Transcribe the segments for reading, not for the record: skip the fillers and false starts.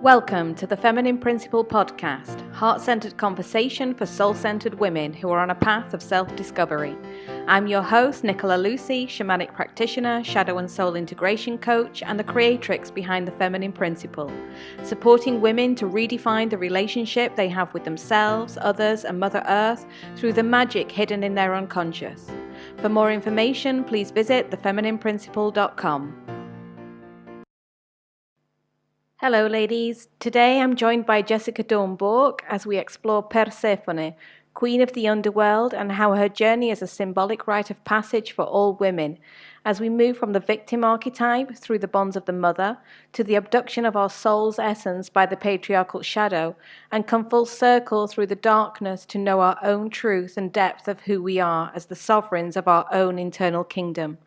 Welcome to the Feminine Principle podcast, heart-centered conversation for soul-centered women who are on a path of self-discovery. I'm your host, Nicola Lucy, shamanic practitioner, shadow and soul integration coach, and the creatrix behind the Feminine Principle, supporting women to redefine the relationship they have with themselves, others, and Mother Earth through the magic hidden in their unconscious. For more information, please visit thefeminineprinciple.com. Hello ladies, today I'm joined by Jessica Dawn Bourque as we explore Persephone, Queen of the Underworld, and how her journey is a symbolic rite of passage for all women, as we move from the victim archetype through the bonds of the mother to the abduction of our soul's essence by the patriarchal shadow, and come full circle through the darkness to know our own truth and depth of who we are as the sovereigns of our own internal kingdom.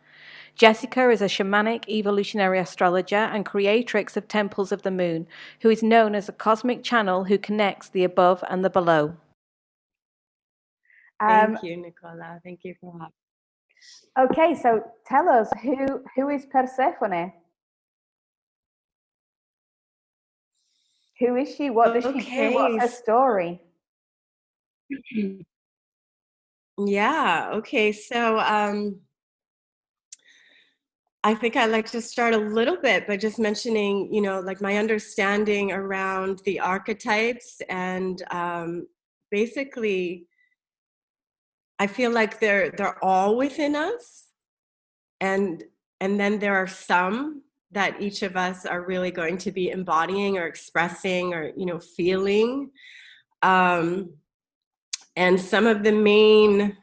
Jessica is a shamanic evolutionary astrologer and creatrix of Temples of the Moon, who is known as a cosmic channel who connects the above and the below. Thank you, Nicola. Thank you for having me. Okay, so tell us, who is Persephone? Who is she? What does she do? What's her story? Yeah, okay. So I think I'd like to start a little bit by just mentioning, like my understanding around the archetypes, and basically I feel like they're all within us, and then there are some that each of us are really going to be embodying or expressing or feeling, and some of the main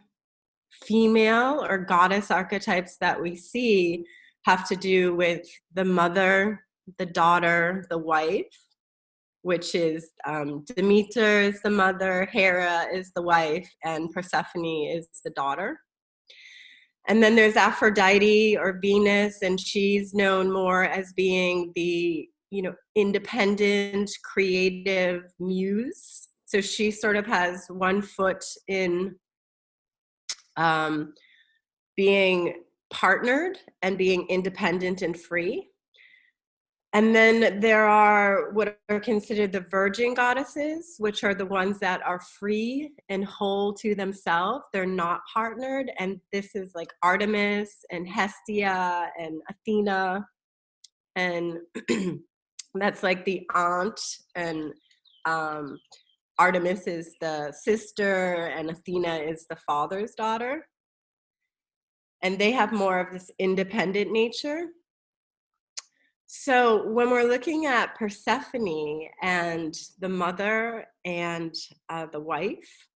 female or goddess archetypes that we see have to do with the mother, the daughter, the wife, which is Demeter is the mother, Hera is the wife, and Persephone is the daughter. And then there's Aphrodite or Venus, and she's known more as being the independent, creative muse. So she sort of has one foot in being partnered and being independent and free. And then there are what are considered the virgin goddesses, which are the ones that are free and whole to themselves. They're not partnered. And this is like Artemis and Hestia and Athena. And that's like the aunt, and Artemis is the sister, and Athena is the father's daughter. And they have more of this independent nature. So when we're looking at Persephone and the mother and the wife,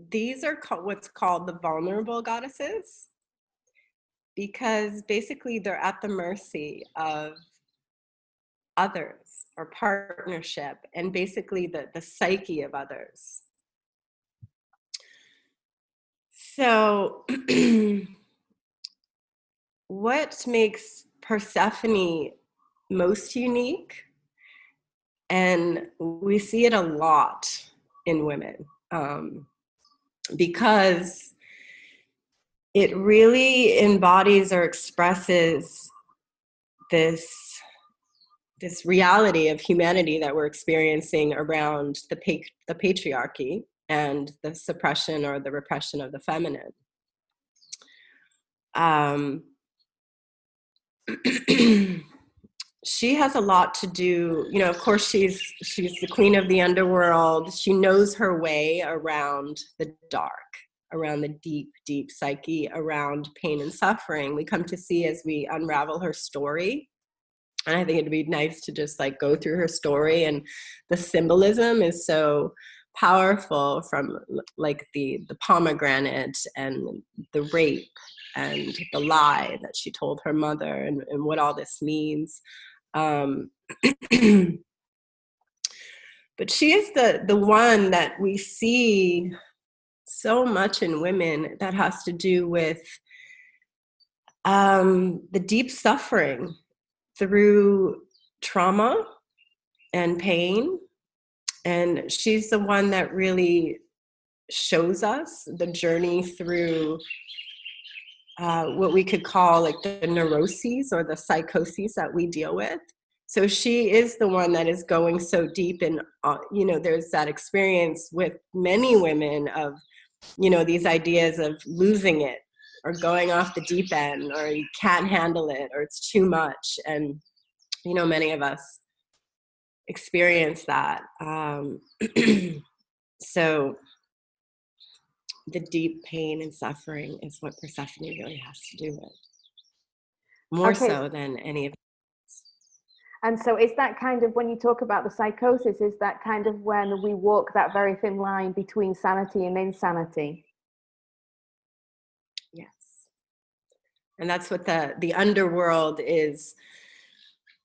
these are what's called the vulnerable goddesses, because basically they're at the mercy of others or partnership, and basically the psyche of others. So what makes Persephone most unique, and we see it a lot in women, because it really embodies or expresses this reality of humanity that we're experiencing around the patriarchy and the suppression or the repression of the feminine. She has a lot to do, of course she's the queen of the underworld. She knows her way around the dark, around the deep, deep psyche, around pain and suffering. We come to see as we unravel her story. And I think it'd be nice to just like go through her story, and the symbolism is so powerful, from like the pomegranate and the rape and the lie that she told her mother, and what all this means. But she is the one that we see so much in women that has to do with the deep suffering through trauma and pain. And she's the one that really shows us the journey through what we could call like the neuroses or the psychoses that we deal with. So she is the one that is going so deep, and there's that experience with many women of, these ideas of losing it or going off the deep end, or you can't handle it, or it's too much. And, many of us experience that. So the deep pain and suffering is what Persephone really has to do with, more so than any of. And so is that kind of, when you talk about the psychosis, is that kind of when we walk that very thin line between sanity and insanity? Yes. And that's what the underworld is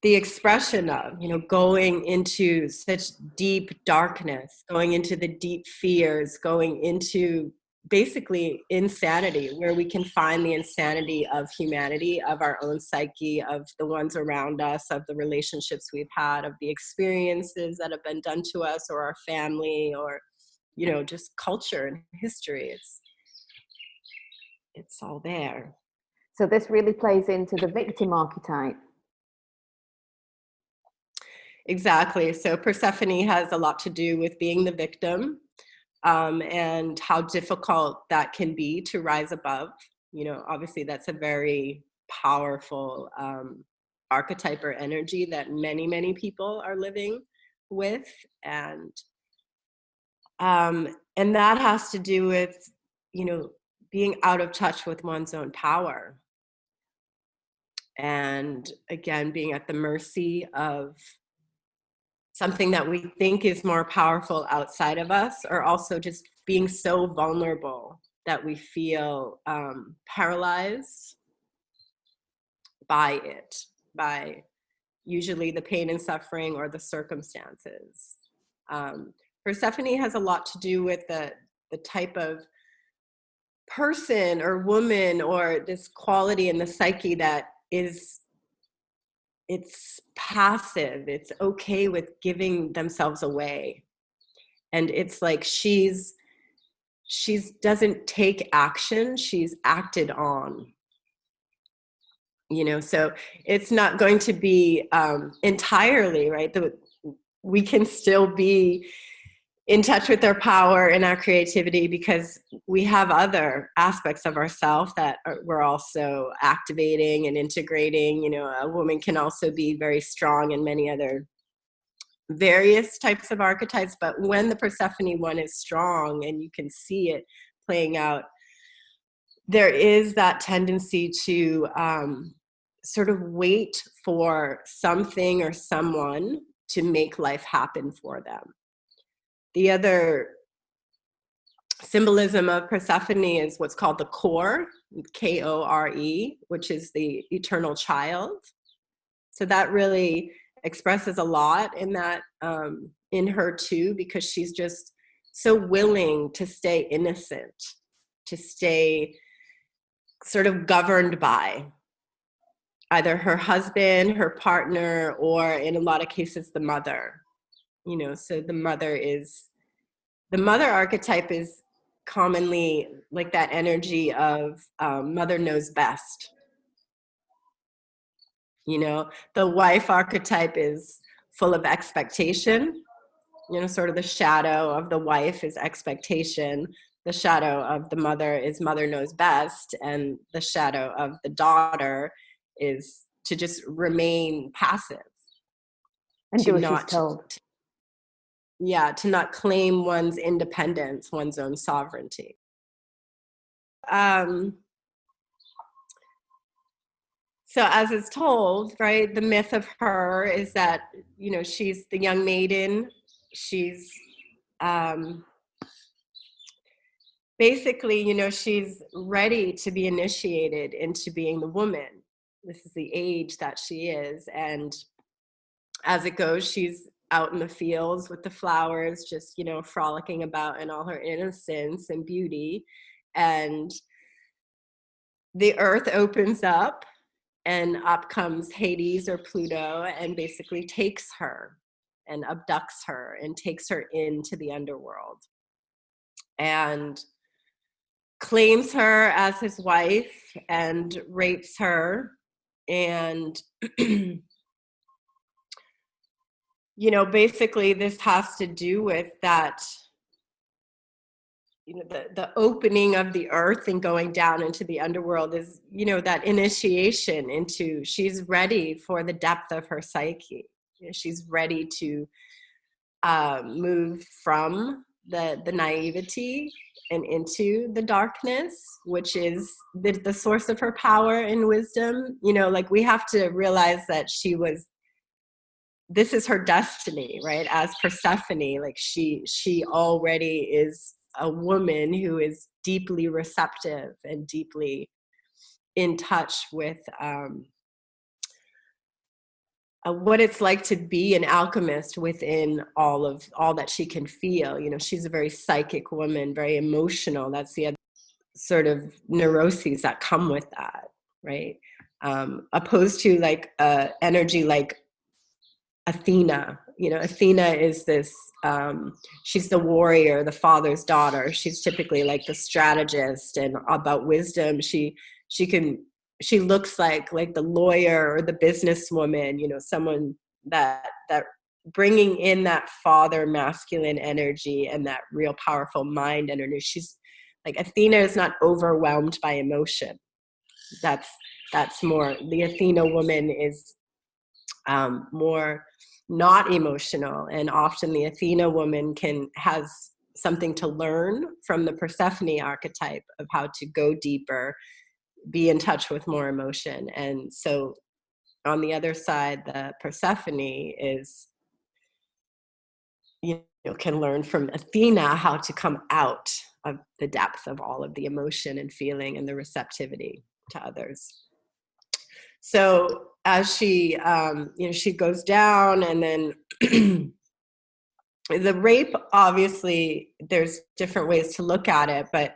the expression of, going into such deep darkness, going into the deep fears, going into basically insanity, where we can find the insanity of humanity, of our own psyche, of the ones around us, of the relationships we've had, of the experiences that have been done to us, or our family, or, just culture and history. It's all there. So this really plays into the victim archetype. Exactly. So Persephone has a lot to do with being the victim, and how difficult that can be to rise above. Obviously that's a very powerful archetype or energy that many, many people are living with. And that has to do with, being out of touch with one's own power. And again, being at the mercy of something that we think is more powerful outside of us, or also just being so vulnerable that we feel paralyzed by it, by usually the pain and suffering or the circumstances. Persephone has a lot to do with the type of person or woman, or this quality in the psyche that is, it's passive. It's okay with giving themselves away. And it's like she's doesn't take action, she's acted on. So it's not going to be entirely, right? We can still be in touch with our power and our creativity, because we have other aspects of ourselves that we're also activating and integrating. A woman can also be very strong in many other various types of archetypes, but when the Persephone one is strong and you can see it playing out, there is that tendency to sort of wait for something or someone to make life happen for them. The other symbolism of Persephone is what's called the core, Kore, which is the eternal child. So that really expresses a lot in that, in her too, because she's just so willing to stay innocent, to stay sort of governed by either her husband, her partner, or in a lot of cases, the mother. So the mother archetype is commonly like that energy of mother knows best. The wife archetype is full of expectation. Sort of the shadow of the wife is expectation. The shadow of the mother is mother knows best. And the shadow of the daughter is to just remain passive. And do what she's told. To not claim one's independence, one's own sovereignty. So as it's told, right, the myth of her is that, she's the young maiden. She's basically, she's ready to be initiated into being the woman. This is the age that she is. And as it goes, she's out in the fields with the flowers, just, frolicking about in all her innocence and beauty. And the earth opens up, and up comes Hades or Pluto and basically takes her and abducts her and takes her into the underworld and claims her as his wife and rapes her and basically this has to do with that, the opening of the earth and going down into the underworld is, that initiation into, she's ready for the depth of her psyche. She's ready to move from the naivety and into the darkness, which is the source of her power and wisdom. Like, we have to realize that this is her destiny, right? As Persephone, like she already is a woman who is deeply receptive and deeply in touch with what it's like to be an alchemist within all that she can feel. She's a very psychic woman, very emotional. That's the other sort of neuroses that come with that, right? Opposed to like energy like Athena. Athena is this, she's the warrior, the father's daughter. She's typically like the strategist and about wisdom. She looks like the lawyer or the businesswoman, someone that bringing in that father masculine energy and that real powerful mind energy. She's like, Athena is not overwhelmed by emotion. That's more, the Athena woman is more not emotional, and often the Athena woman has something to learn from the Persephone archetype of how to go deeper, be in touch with more emotion. And so on the other side, the Persephone is, can learn from Athena how to come out of the depth of all of the emotion and feeling and the receptivity to others. So as she, she goes down, and then the rape, obviously, there's different ways to look at it, but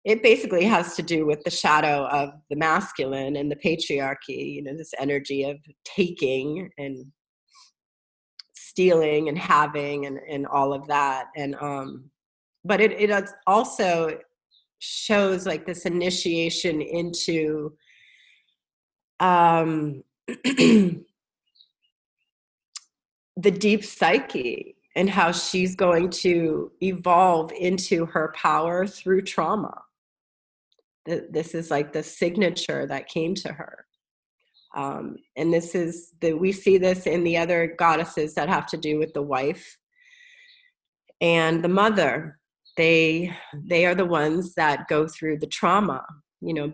it basically has to do with the shadow of the masculine and the patriarchy, this energy of taking and stealing and having and all of that. And, but it also shows like this initiation into, the deep psyche and how she's going to evolve into her power through trauma. This is like the signature that came to her. And this is we see this in the other goddesses that have to do with the wife and the mother. They are the ones that go through the trauma.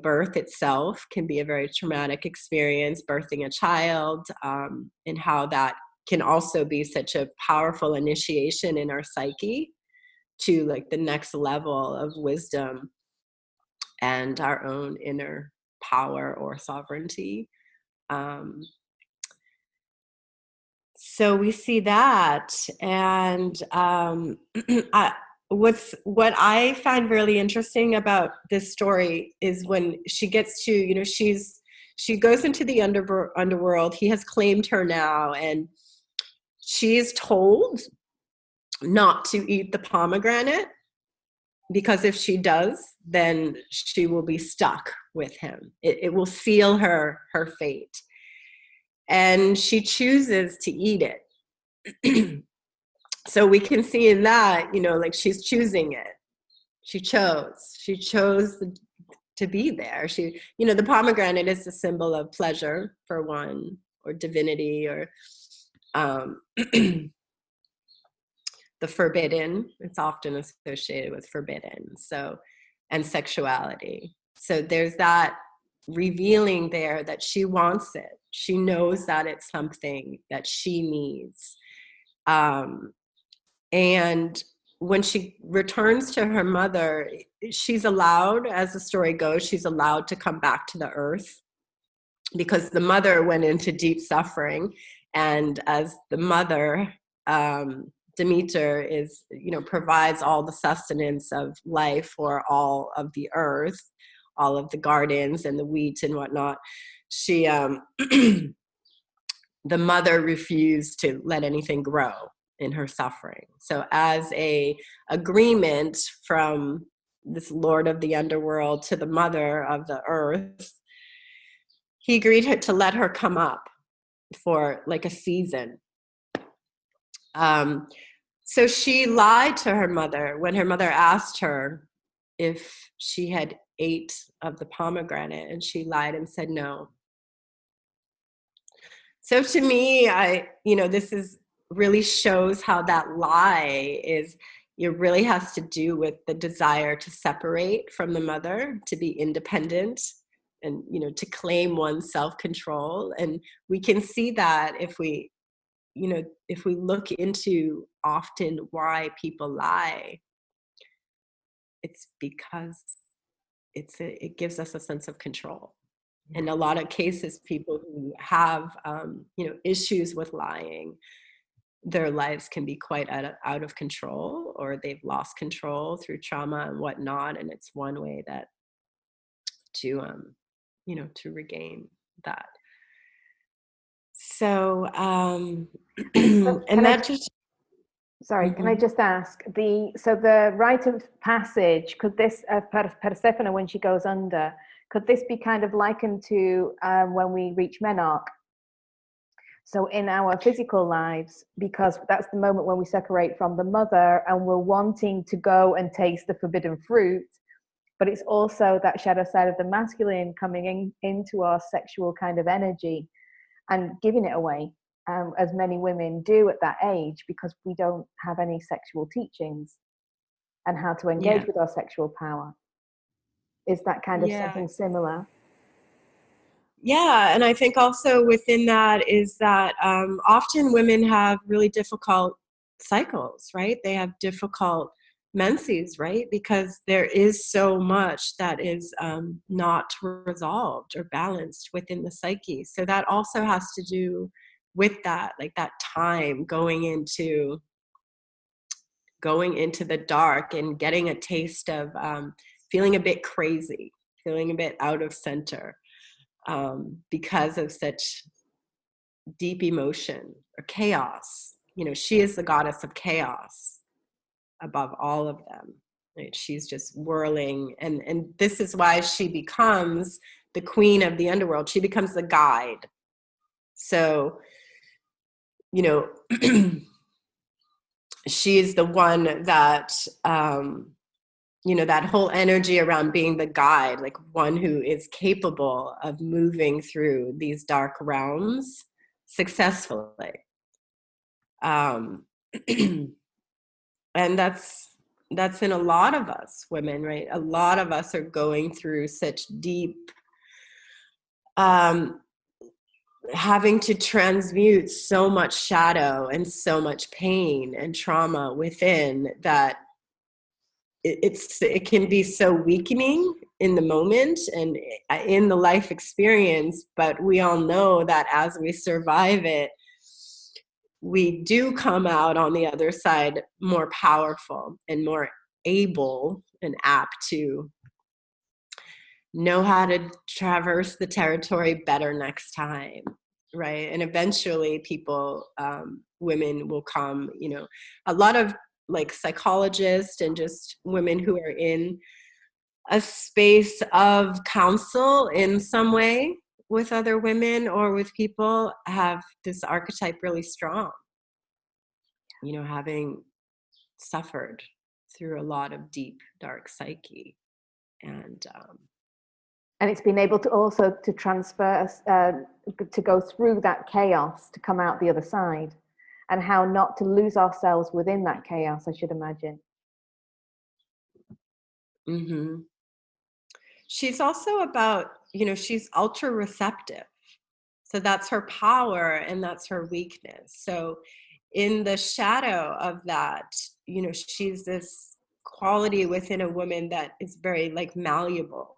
Birth itself can be a very traumatic experience, birthing a child, and how that can also be such a powerful initiation in our psyche to like the next level of wisdom and our own inner power or sovereignty. So we see that. And what I find really interesting about this story is when she gets to, she goes into the underworld. He has claimed her now, and she's told not to eat the pomegranate, because if she does, then she will be stuck with him. It will seal her fate. And she chooses to eat it. So we can see in that, like she's choosing it. She chose to be there. The pomegranate is the symbol of pleasure for one, or divinity, or the forbidden. It's often associated with forbidden. So, and sexuality. So there's that revealing there that she wants it. She knows that it's something that she needs. And when she returns to her mother, she's allowed, as the story goes, she's allowed to come back to the earth, because the mother went into deep suffering. And as the mother, Demeter is, provides all the sustenance of life for all of the earth, all of the gardens and the wheat and whatnot. She, the mother refused to let anything grow in her suffering. So as a agreement from this lord of the underworld to the mother of the earth, he agreed to let her come up for like a season. So she lied to her mother when her mother asked her if she had ate of the pomegranate, and she lied and said no. So to me, this is really shows how that lie is, it really has to do with the desire to separate from the mother, to be independent, and, to claim one's self-control. And we can see that if we look into often why people lie, it's because it gives us a sense of control. In a lot of cases, people who have, issues with lying, their lives can be quite out of control, or they've lost control through trauma and whatnot. And it's one way that to regain that. So, and that just. Sorry, can I just ask, the rite of passage, could this, Persephone, when she goes under, could this be kind of likened to when we reach menarche? So in our physical lives, because that's the moment when we separate from the mother and we're wanting to go and taste the forbidden fruit, but it's also that shadow side of the masculine coming into our sexual kind of energy and giving it away. As many women do at that age, because we don't have any sexual teachings and how to engage with our sexual power. Is that kind of something similar? Yeah, and I think also within that is that often women have really difficult cycles, right? They have difficult menses, right? Because there is so much that is not resolved or balanced within the psyche. So that also has to do with that, like that time going into the dark and getting a taste of feeling a bit crazy, feeling a bit out of center, because of such deep emotion or chaos. She is the goddess of chaos above all of them, right? She's just whirling, and this is why she becomes the queen of the underworld. She becomes the guide. So she is the one that that whole energy around being the guide, like one who is capable of moving through these dark realms successfully. And that's in a lot of us women, right? A lot of us are going through such deep, having to transmute so much shadow and so much pain and trauma within that it can be so weakening in the moment and in the life experience. But we all know that as we survive it, we do come out on the other side more powerful and more able and apt to know how to traverse the territory better next time, right? And eventually people, women will come, a lot of like psychologists and just women who are in a space of counsel in some way with other women or with people have this archetype really strong, having suffered through a lot of deep, dark psyche. And it's been able to also to transfer us, to go through that chaos, to come out the other side, and how not to lose ourselves within that chaos, I should imagine. Mm-hmm. She's also about, she's ultra receptive. So that's her power and that's her weakness. So in the shadow of that, she's this quality within a woman that is very like malleable,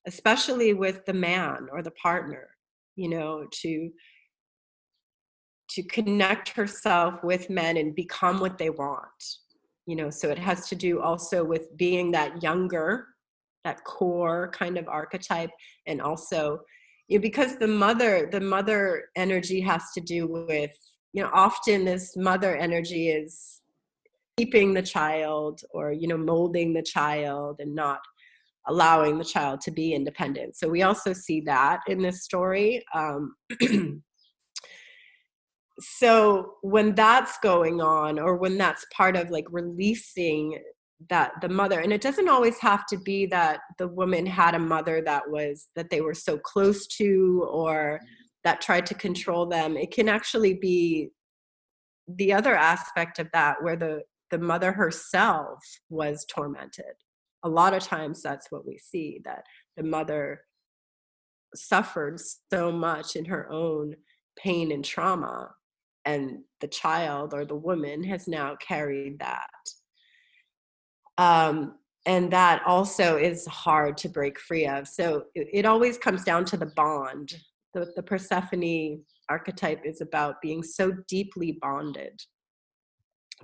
especially with the man or the partner, to connect herself with men and become what they want. So it has to do also with being that younger, that core kind of archetype, and also because the mother energy has to do with, often this mother energy is keeping the child or molding the child and not allowing the child to be independent. So we also see that in this story. So when that's going on, or when that's part of like releasing that the mother, and it doesn't always have to be that the woman had a mother that they were so close to, or that tried to control them. It can actually be the other aspect of that, where the mother herself was tormented. A lot of times that's what we see, that the mother suffered so much in her own pain and trauma, and the child or the woman has now carried that. And that also is hard to break free of. So it always comes down to the bond. The Persephone archetype is about being so deeply bonded,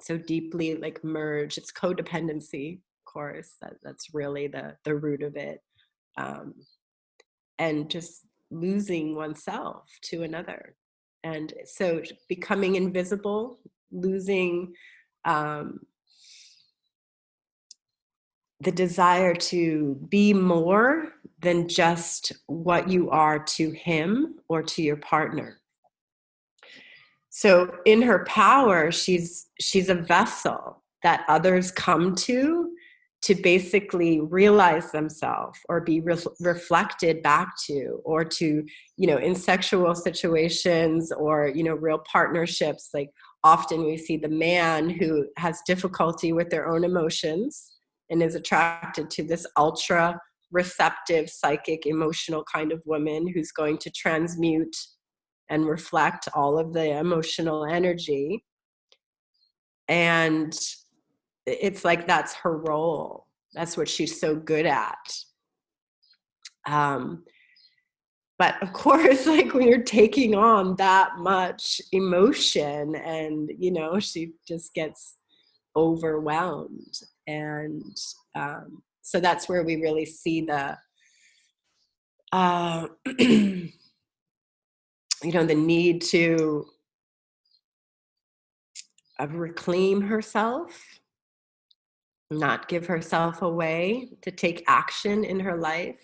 so deeply like merged. It's codependency, of course. That's really the root of it. And just losing oneself to another. And so becoming invisible, losing the desire to be more than just what you are to him or to your partner. So in her power, she's a vessel that others come to basically realize themselves, or be reflected back to, or to, in sexual situations, or, real partnerships. Like often we see the man who has difficulty with their own emotions and is attracted to this ultra receptive, psychic, emotional kind of woman who's going to transmute and reflect all of the emotional energy. And it's like that's her role. That's what she's so good at. But of course, like when you're taking on that much emotion, and she just gets overwhelmed. And so that's where we really see the the need to reclaim herself, not give herself away, to take action in her life,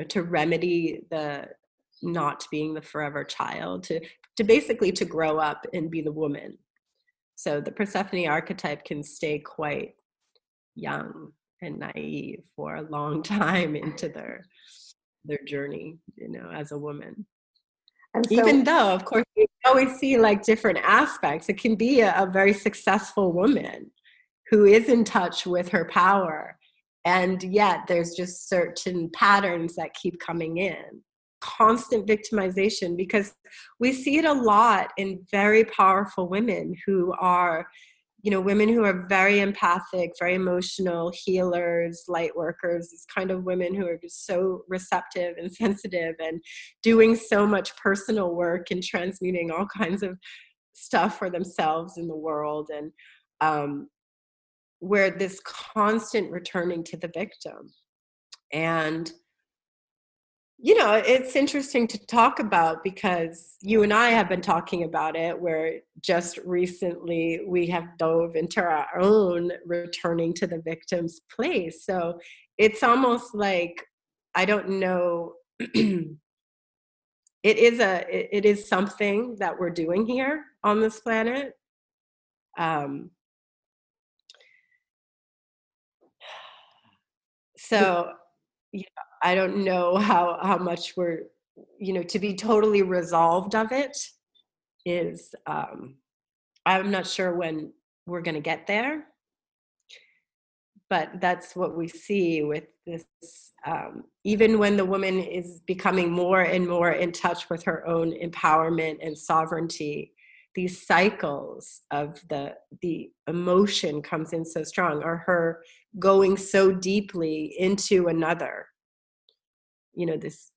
to remedy the not being the forever child, to basically to grow up and be the woman. So the Persephone archetype can stay quite young and naive for a long time into their journey, as a woman. And so, even though, of course, we always see like different aspects, it can be a very successful woman who is in touch with her power, and yet there's just certain patterns that keep coming in. Constant victimization, because we see it a lot in very powerful women who are, women who are very empathic, very emotional, healers, light workers, these kind of women who are just so receptive and sensitive and doing so much personal work and transmuting all kinds of stuff for themselves in the world. And where this constant returning to the victim. And it's interesting to talk about, because you and I have been talking about it, where just recently we have dove into our own returning to the victim's place. So it's almost like, I don't know, it is something that we're doing here on this planet. So I don't know how much we're, to be totally resolved of it is, I'm not sure when we're going to get there, but that's what we see with this. Even when the woman is becoming more and more in touch with her own empowerment and sovereignty, these cycles of the emotion comes in so strong, or her going so deeply into another. This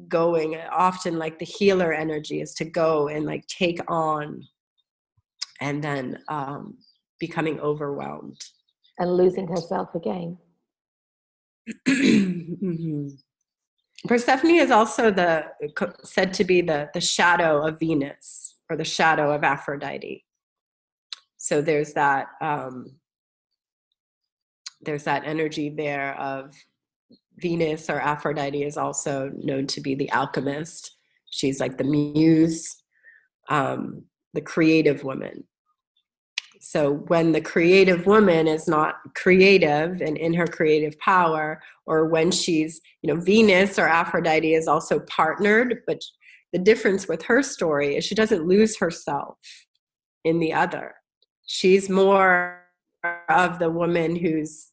going, often like the healer energy is to go and like take on, and then becoming overwhelmed and losing herself again. Mm-hmm. Persephone is also said to be the shadow of Venus, or the shadow of Aphrodite. So there's that energy there of Venus, or Aphrodite is also known to be the alchemist. She's like the muse. the creative woman. So when the creative woman is not creative and in her creative power, or when she's, Venus or Aphrodite is also partnered, but the difference with her story is she doesn't lose herself in the other. She's more of the woman who's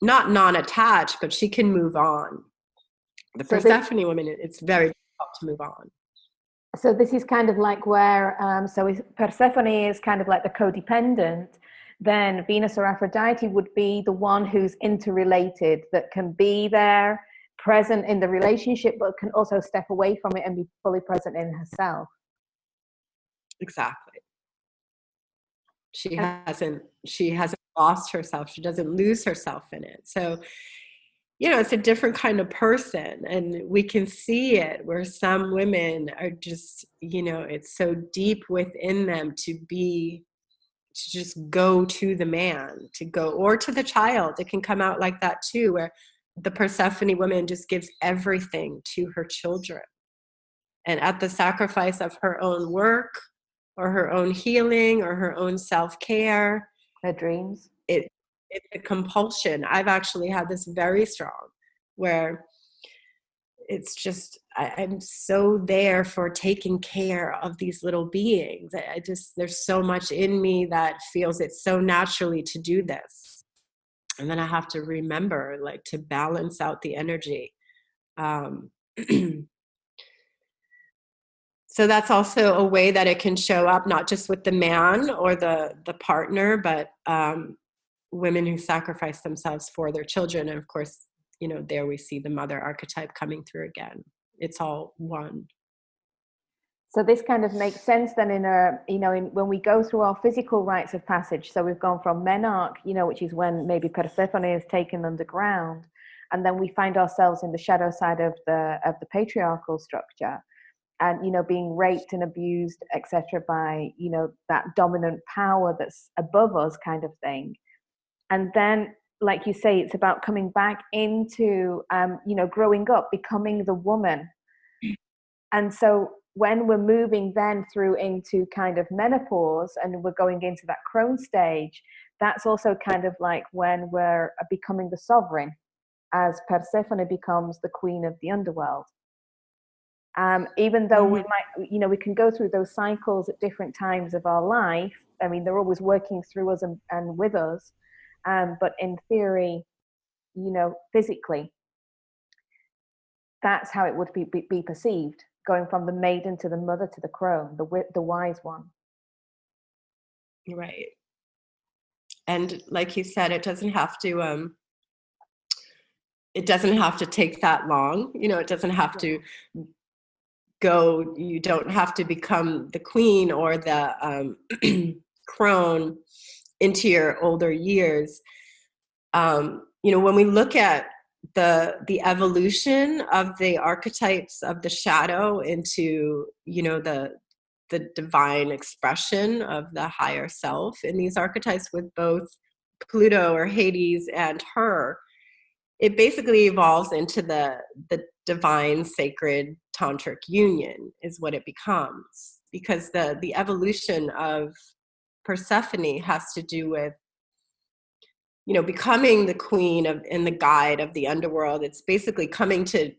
not non-attached, but she can move on. The Persephone woman, it's very difficult to move on. So this is kind of like where, Persephone is kind of like the codependent, then Venus or Aphrodite would be the one who's interrelated, that can be there, present in the relationship, but can also step away from it and be fully present in herself. Exactly. She hasn't lost herself. She doesn't lose herself in it. So, it's a different kind of person, and we can see it where some women are just, it's so deep within them to just go to the man, or to the child. It can come out like that too, where the Persephone woman just gives everything to her children, and at the sacrifice of her own work or her own healing or her own self-care, her dreams. It's a compulsion. I've actually had this very strong, where it's just, I'm so there for taking care of these little beings. There's so much in me that feels it so naturally to do this. And then I have to remember, like, to balance out the energy. So that's also a way that it can show up, not just with the man or the partner, but women who sacrifice themselves for their children. And of course, there we see the mother archetype coming through again. It's all one. So this kind of makes sense then when we go through our physical rites of passage. So we've gone from menarche, which is when maybe Persephone is taken underground, and then we find ourselves in the shadow side of the patriarchal structure, and being raped and abused, etc., by that dominant power that's above us, kind of thing. And then, like you say, it's about coming back into growing up, becoming the woman. And so when we're moving then through into kind of menopause and we're going into that crone stage, that's also kind of like when we're becoming the sovereign, as Persephone becomes the queen of the underworld. Even though we might, we can go through those cycles at different times of our life. I mean, they're always working through us and with us. But in theory, physically, that's how it would be perceived, going from the maiden to the mother to the crone, the wise one. Right. And like you said, it doesn't have to take that long. It doesn't have to go, you don't have to become the queen or the crone into your older years. When we look at the evolution of the archetypes of the shadow into, the divine expression of the higher self in these archetypes with both Pluto or Hades and her, it basically evolves into the divine sacred tantric union is what it becomes, because the evolution of Persephone has to do with becoming the queen and the guide of the underworld. It's basically coming to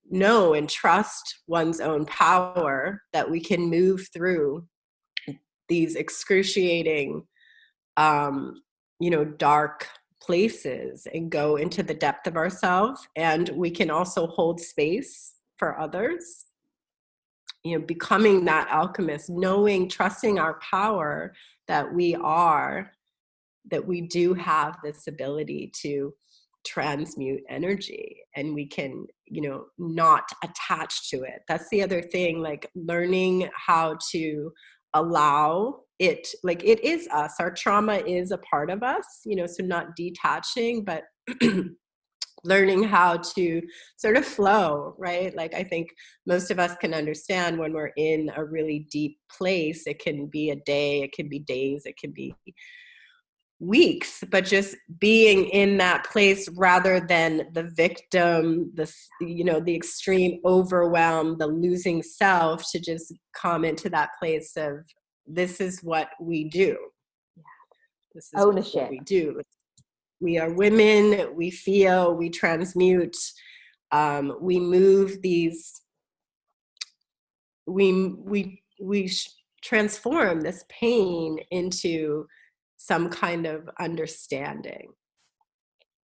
know and trust one's own power, that we can move through these excruciating dark places and go into the depth of ourselves, and we can also hold space for others, becoming that alchemist, trusting our power, that we do have this ability to transmute energy, and we can not attach to it. That's the other thing, like learning how to allow it, like it is us, our trauma is a part of us, so not detaching, but learning how to sort of flow, right? Like I think most of us can understand when we're in a really deep place, it can be a day, it can be days, it can be weeks, but just being in that place rather than the victim, the extreme overwhelm, the losing self, to just come into that place of this is what we do. This is Ownership. what we do. We are women, we feel, we transmute, we move these, we transform this pain into some kind of understanding.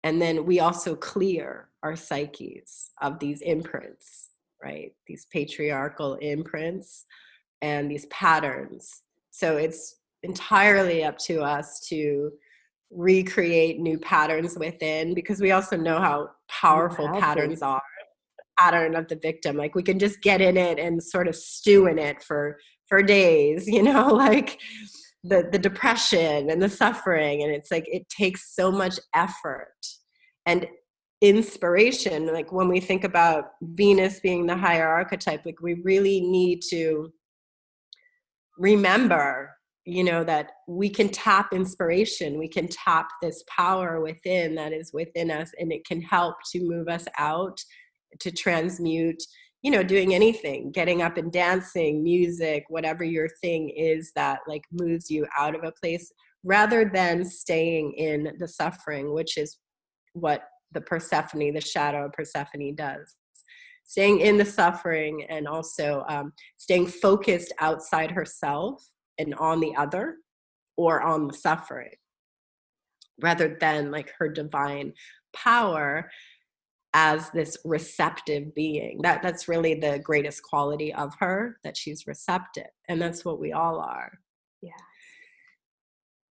And then we also clear our psyches of these imprints, right? These patriarchal imprints and these patterns. So it's entirely up to us to recreate new patterns within, because we also know how powerful patterns are. Pattern of the victim, like we can just get in it and sort of stew in it for days, you know, like the depression and the suffering. And it's like, it takes so much effort and inspiration. Like when we think about Venus being the higher archetype, like we really need to remember, you know, that we can tap inspiration, we can tap this power within that is within us, and it can help to move us out, to transmute, you know, doing anything, getting up and dancing, music, whatever your thing is that like moves you out of a place, rather than staying in the suffering, which is what the Persephone, the shadow of Persephone does. Staying in the suffering, and also staying focused outside herself and on the other or on the suffering, rather than like her divine power as this receptive being. That's really the greatest quality of her, that she's receptive. And that's what we all are. Yeah.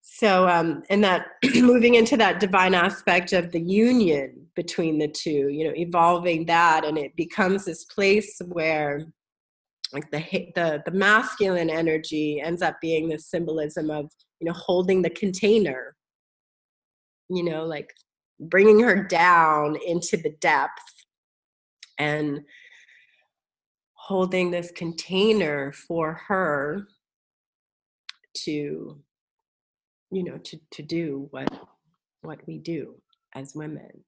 So, and that moving into that divine aspect of the union between the two, you know, evolving that, and it becomes this place where like the masculine energy ends up being this symbolism of, you know, holding the container, you know, like bringing her down into the depth and holding this container for her to, you know, to do what we do as women.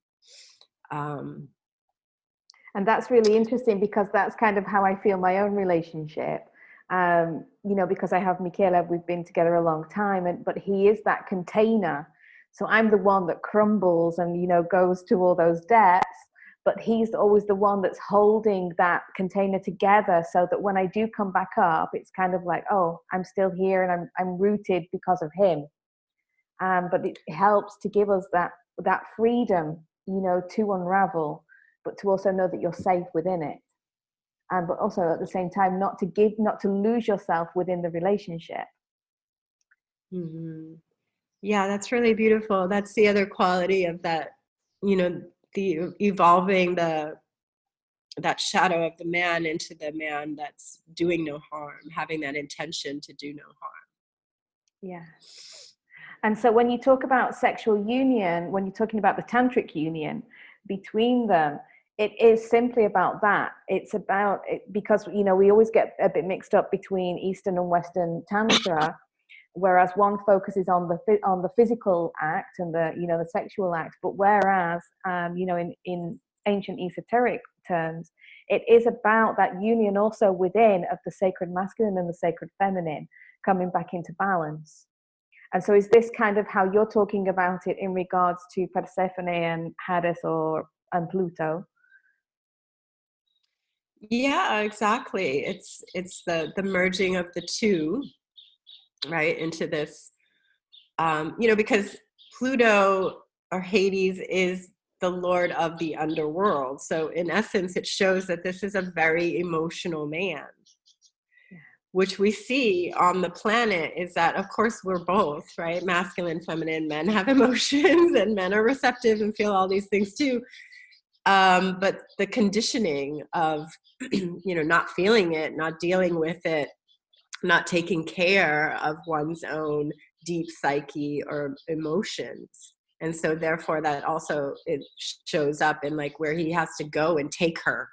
And that's really interesting, because that's kind of how I feel my own relationship. You know, because I have Nicola, we've been together a long time, but he is that container. So I'm the one that crumbles and, you know, goes to all those depths, but he's always the one that's holding that container together, so that when I do come back up, it's kind of like, oh, I'm still here and I'm rooted because of him. But it helps to give us that freedom, you know, to unravel, but to also know that you're safe within it. But also at the same time, not to lose yourself within the relationship. Mm-hmm. Yeah, that's really beautiful. That's the other quality of that, you know, the evolving that shadow of the man into the man that's doing no harm, having that intention to do no harm. Yeah. And so when you talk about sexual union, when you're talking about the tantric union between them, it is simply about that. It's about it, because, you know, we always get a bit mixed up between Eastern and Western Tantra, whereas one focuses on the physical act and the, you know, the sexual act, but whereas you know, in ancient esoteric terms, it is about that union also within of the sacred masculine and the sacred feminine coming back into balance. And so is this kind of how you're talking about it in regards to Persephone and Hades and Pluto? Yeah, exactly. It's the merging of the two, right, into this, you know, because Pluto or Hades is the lord of the underworld. So in essence, it shows that this is a very emotional man, which we see on the planet is that, of course, we're both, right? Masculine, feminine, men have emotions and men are receptive and feel all these things too. But the conditioning of, you know, not feeling it, not dealing with it, not taking care of one's own deep psyche or emotions. And so therefore that also, it shows up in like where he has to go and take her,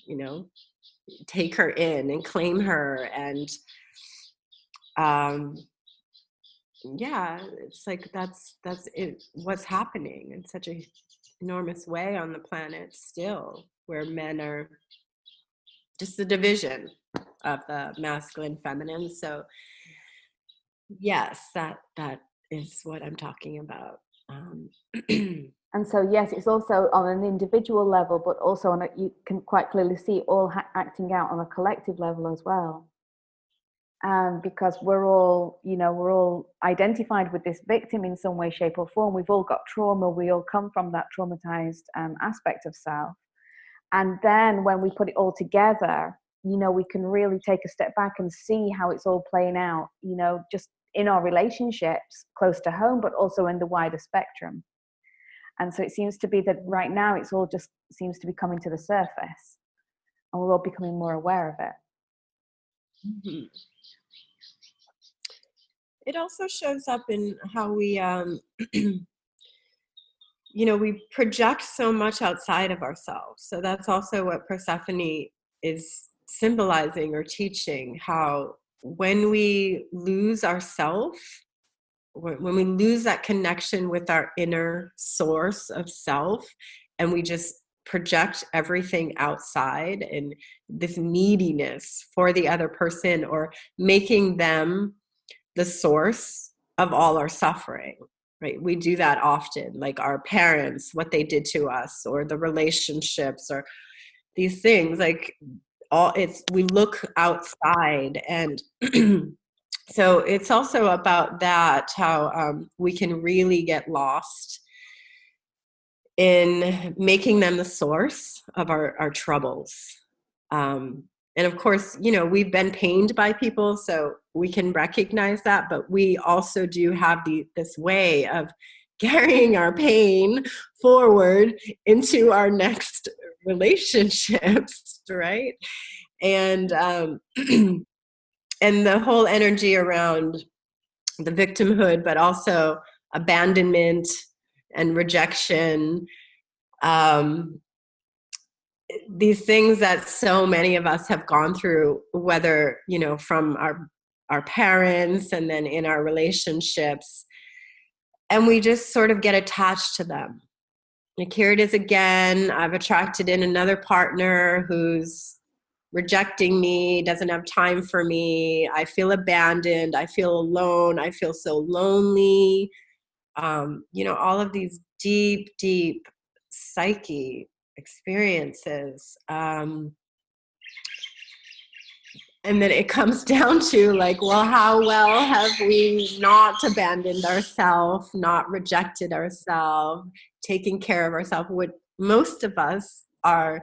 you know, take her in and claim her. And yeah, it's like that's it, what's happening in such a enormous way on the planet still, where men are just the division, of the masculine feminine. So yes, that is what I'm talking about. And so, yes, it's also on an individual level, but also on you can quite clearly see all acting out on a collective level as well. Because we're all identified with this victim in some way, shape, or form. We've all got trauma. We all come from that traumatized aspect of self. And then when we put it all together, we can really take a step back and see how it's all playing out, just in our relationships close to home, but also in the wider spectrum. And so it seems to be that right now it's all just seems to be coming to the surface, and we're all becoming more aware of it. Mm-hmm. It also shows up in how we, we project so much outside of ourselves. So that's also what Persephone is symbolizing or teaching, how when we lose ourself, when we lose that connection with our inner source of self, and we just project everything outside and this neediness for the other person, or making them the source of all our suffering, right? We do that often, like our parents, what they did to us, or the relationships, or these things, like we look outside. And so it's also about that, how we can really get lost in making them the source of our troubles. And of course, we've been pained by people, so we can recognize that, but we also do have this way of carrying our pain forward into our next relationships, right? And and the whole energy around the victimhood, but also abandonment and rejection, these things that so many of us have gone through, whether, from our parents and then in our relationships, and we just sort of get attached to them. Like, here it is again, I've attracted in another partner who's rejecting me, doesn't have time for me, I feel abandoned, I feel alone, I feel so lonely. All of these deep, deep psyche experiences. And then it comes down to like, well, how well have we not abandoned ourselves, not rejected ourselves, taking care of ourselves? What most of us are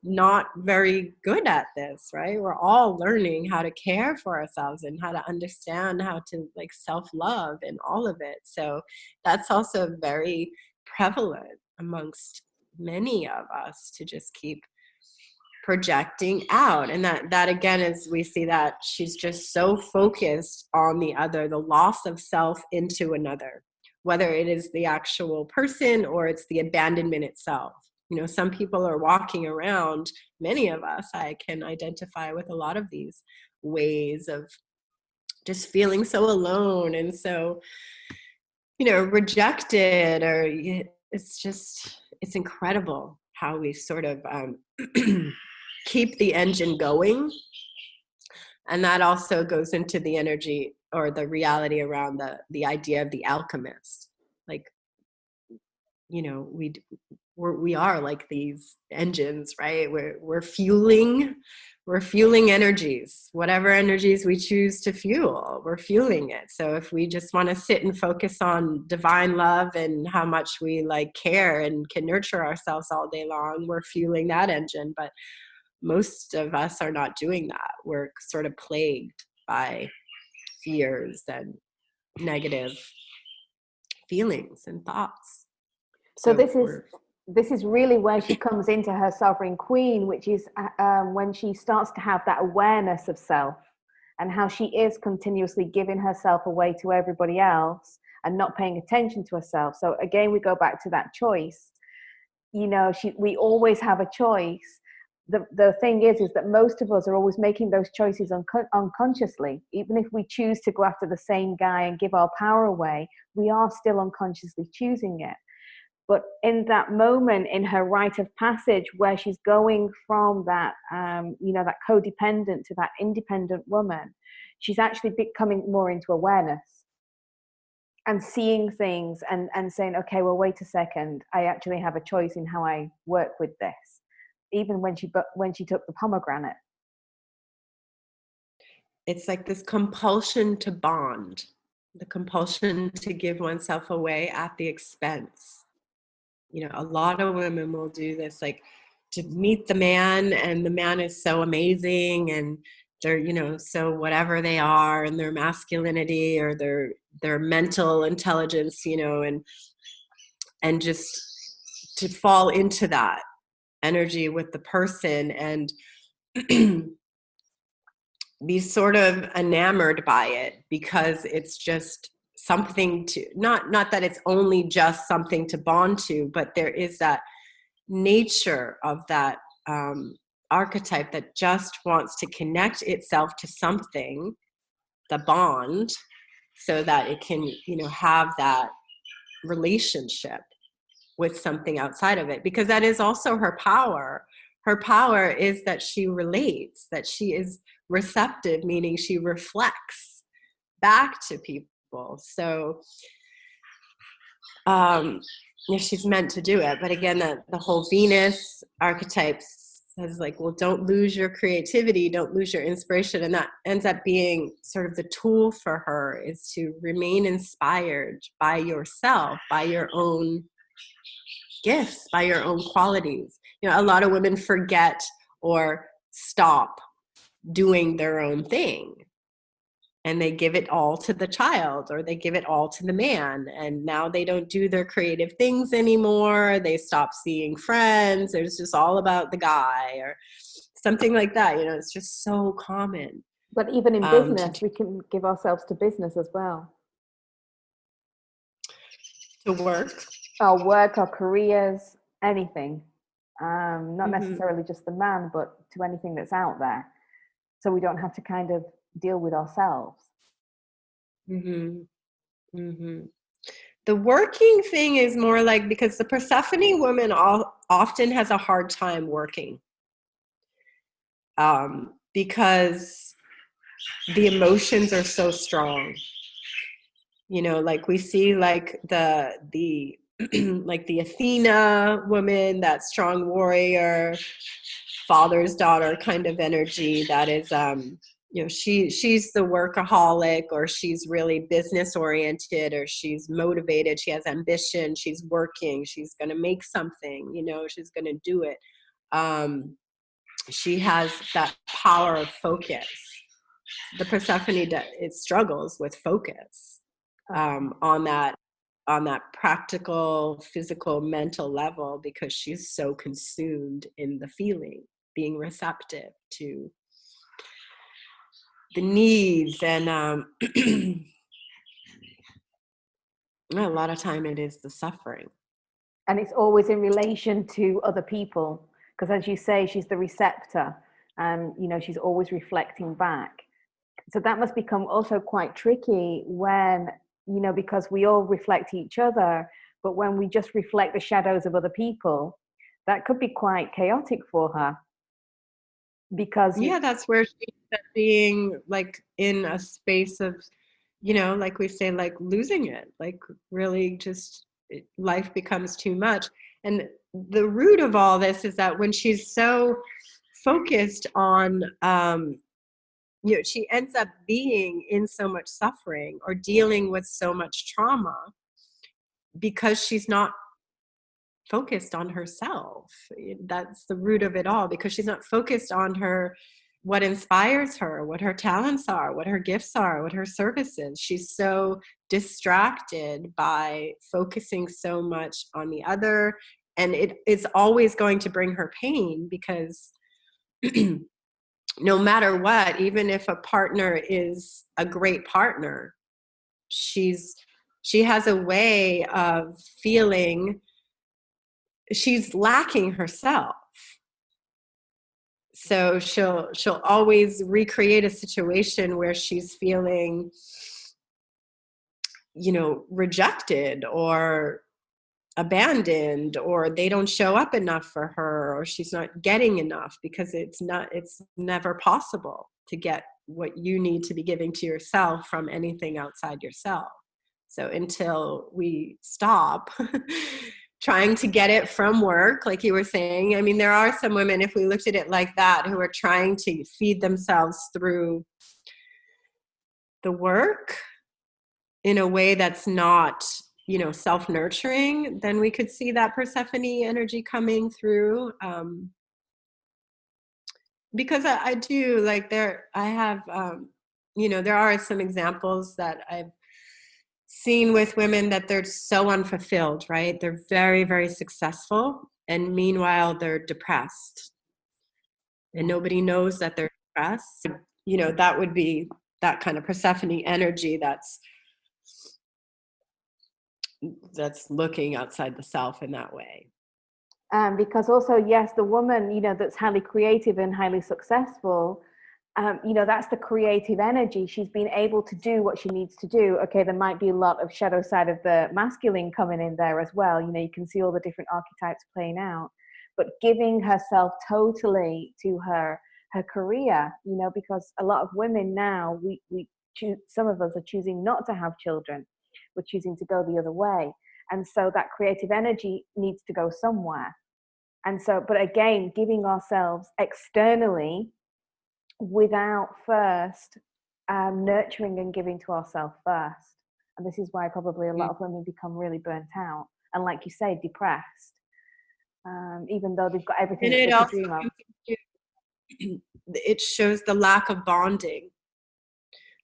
not very good at this, right? We're all learning how to care for ourselves and how to understand how to like self-love and all of it. So that's also very prevalent amongst many of us, to just keep projecting out. And that again is, we see that she's just so focused on the other, the loss of self into another, whether it is the actual person or it's the abandonment itself. Some people are walking around, many of us, I can identify with a lot of these ways of just feeling so alone and so, rejected, or it's incredible how we sort of keep the engine going. And that also goes into the energy or the reality around the idea of the alchemist. Like, we are like these engines, right? We're fueling energies, whatever energies we choose to fuel, we're fueling it. So if we just want to sit and focus on divine love and how much we like care and can nurture ourselves all day long, we're fueling that engine. But most of us are not doing that. We're sort of plagued by fears and negative feelings and thoughts. So this is really where she comes into her sovereign queen, which is when she starts to have that awareness of self and how she is continuously giving herself away to everybody else and not paying attention to herself. So again, we go back to that choice. We always have a choice. The thing is that most of us are always making those choices unconsciously. Even if we choose to go after the same guy and give our power away, we are still unconsciously choosing it. But in that moment, in her rite of passage, where she's going from that, that codependent to that independent woman, she's actually becoming more into awareness and seeing things and saying, okay, well, wait a second, I actually have a choice in how I work with this. Even when she took the pomegranate. It's like this compulsion to bond, the compulsion to give oneself away at the expense. A lot of women will do this, like to meet the man, and the man is so amazing, and they're, so whatever they are, and their masculinity or their mental intelligence, and just to fall into that energy with the person and be sort of enamored by it, because it's just something to not that it's only just something to bond to, but there is that nature of that archetype that just wants to connect itself to something, the bond, so that it can have that relationship with something outside of it, because that is also her power. Her power is that she relates, that she is receptive, meaning she reflects back to people. So she's meant to do it. But again, the whole Venus archetype says, like, well, don't lose your creativity, don't lose your inspiration. And that ends up being sort of the tool for her, is to remain inspired by yourself, by your own gifts, by your own qualities. A lot of women forget or stop doing their own thing, and they give it all to the child, or they give it all to the man, and now they don't do their creative things anymore. They stop seeing friends. It's just all about the guy or something like that. It's just so common. But even in business, we can give ourselves to business as well. To work. Our work, our careers, anything. Not necessarily just the man, but to anything that's out there. So we don't have to kind of deal with ourselves. The working thing is more like, because the Persephone woman often has a hard time working, because the emotions are so strong. Like we see, like the like the Athena woman, that strong warrior, father's daughter kind of energy, that is she's the workaholic, or she's really business oriented, or she's motivated, she has ambition, she's working, she's going to make something, she's going to do it. She has that power of focus. The Persephone, it struggles with focus on that practical, physical, mental level, because she's so consumed in the feeling, being receptive to the needs. And a lot of time it is the suffering. And it's always in relation to other people, because as you say, she's the receptor, and she's always reflecting back. So that must become also quite tricky when, because we all reflect each other, but when we just reflect the shadows of other people, that could be quite chaotic for her. Because that's where she's being like in a space of, like we say, like losing it, like really just life becomes too much. And the root of all this is that when she's so focused on, she ends up being in so much suffering or dealing with so much trauma, because she's not focused on herself. That's the root of it all, because she's not focused on what inspires her, what her talents are, what her gifts are, what her service is. She's so distracted by focusing so much on the other, and it's always going to bring her pain, because no matter what, even if a partner is a great partner, she has a way of feeling she's lacking herself. So she'll always recreate a situation where she's feeling, rejected or abandoned, or they don't show up enough for her, or she's not getting enough, because it's never possible to get what you need to be giving to yourself from anything outside yourself. So until we stop trying to get it from work, like you were saying, I mean, there are some women, if we looked at it like that, who are trying to feed themselves through the work in a way that's not, self-nurturing, then we could see that Persephone energy coming through. Because I do, like, there are some examples that I've seen with women that they're so unfulfilled, right? They're very, very successful, and meanwhile they're depressed, and nobody knows that they're depressed. That would be that kind of Persephone energy that's looking outside the self in that way. Because also, yes, the woman, that's highly creative and highly successful, that's the creative energy. She's been able to do what she needs to do. Okay, there might be a lot of shadow side of the masculine coming in there as well. You can see all the different archetypes playing out, but giving herself totally to her career, because a lot of women now, we choose, some of us are choosing not to have children. We're choosing to go the other way. And so that creative energy needs to go somewhere. And so, but again, giving ourselves externally without first nurturing and giving to ourselves first. And this is why probably a lot of women become really burnt out. And like you say, depressed, even though they've got everything that they could dream of. It shows the lack of bonding.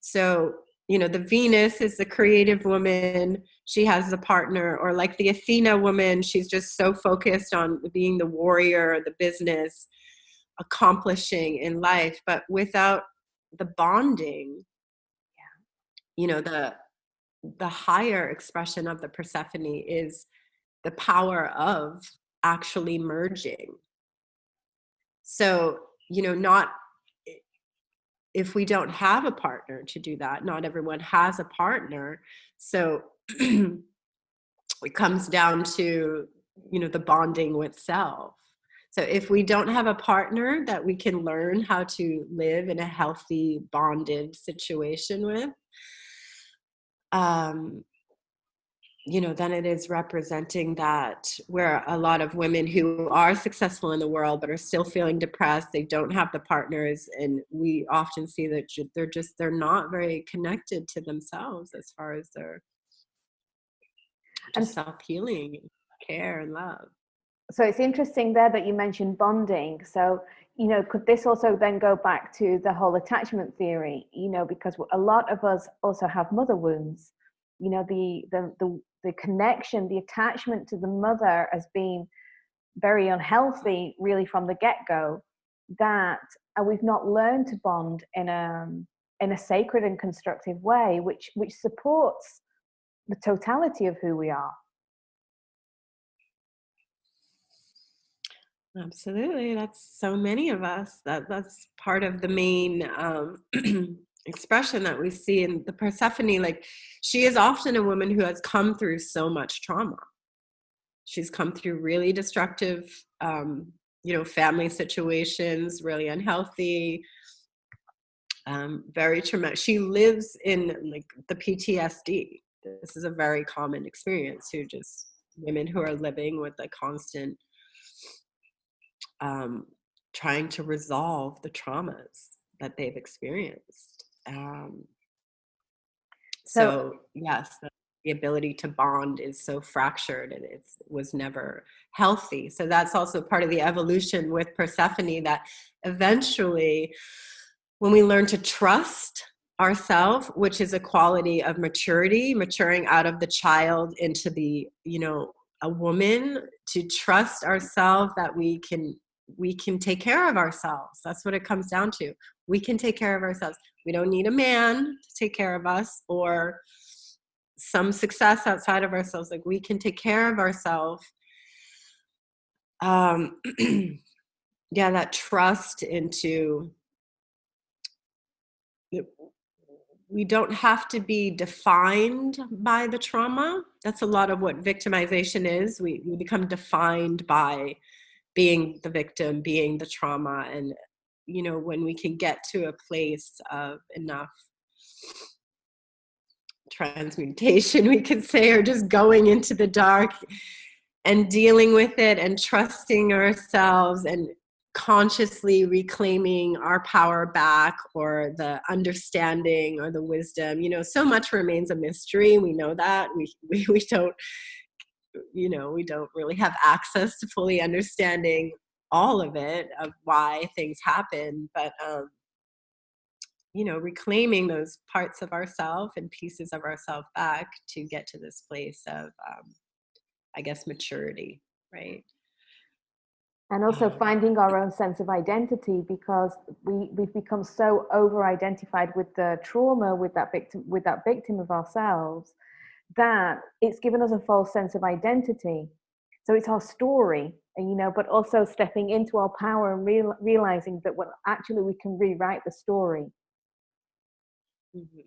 So, the Venus is the creative woman. She has the partner, or like the Athena woman, she's just so focused on being the warrior, the business, accomplishing in life. But without the bonding, the higher expression of the Persephone is the power of actually merging. So, not if we don't have a partner to do that, not everyone has a partner. So it comes down to, the bonding with self. So if we don't have a partner that we can learn how to live in a healthy, bonded situation with, then it is representing that where a lot of women who are successful in the world but are still feeling depressed, they don't have the partners, and we often see that they're not very connected to themselves as far as their just self-healing, care, and love. So it's interesting there that you mentioned bonding. So, could this also then go back to the whole attachment theory, because a lot of us also have mother wounds, the connection, the attachment to the mother as being very unhealthy really from the get-go, that we've not learned to bond in a sacred and constructive way, which supports the totality of who we are. Absolutely. That's so many of us. That's part of the main expression that we see in the Persephone. Like, she is often a woman who has come through so much trauma. She's come through really destructive, family situations, really unhealthy, very traumatic. She lives in like the PTSD. This is a very common experience. Women who are living with a constant trying to resolve the traumas that they've experienced. So yes, the ability to bond is so fractured, and it was never healthy. So that's also part of the evolution with Persephone, that eventually when we learn to trust ourselves, which is a quality of maturity, maturing out of the child into the, a woman, to trust ourselves that we can take care of ourselves. That's what it comes down to. We can take care of ourselves. We don't need a man to take care of us, or some success outside of ourselves. Like, we can take care of ourselves. That trust into we don't have to be defined by the trauma. That's a lot of what victimization is. We become defined by being the victim, being the trauma. And, you know, when we can get to a place of enough transmutation, we could say, or just going into the dark and dealing with it and trusting ourselves and consciously reclaiming our power back, or the understanding or the wisdom. You know, so much remains a mystery. We know that. We don't, you know, we don't really have access to fully understanding all of it, of why things happen. But you know, reclaiming those parts of ourself and pieces of ourself back to get to this place of I guess maturity, right? And also finding our own sense of identity, because we've become so over-identified with the trauma, with that victim of ourselves, that it's given us a false sense of identity. So it's our story, you know, but also stepping into our power and realizing that actually we can rewrite the story.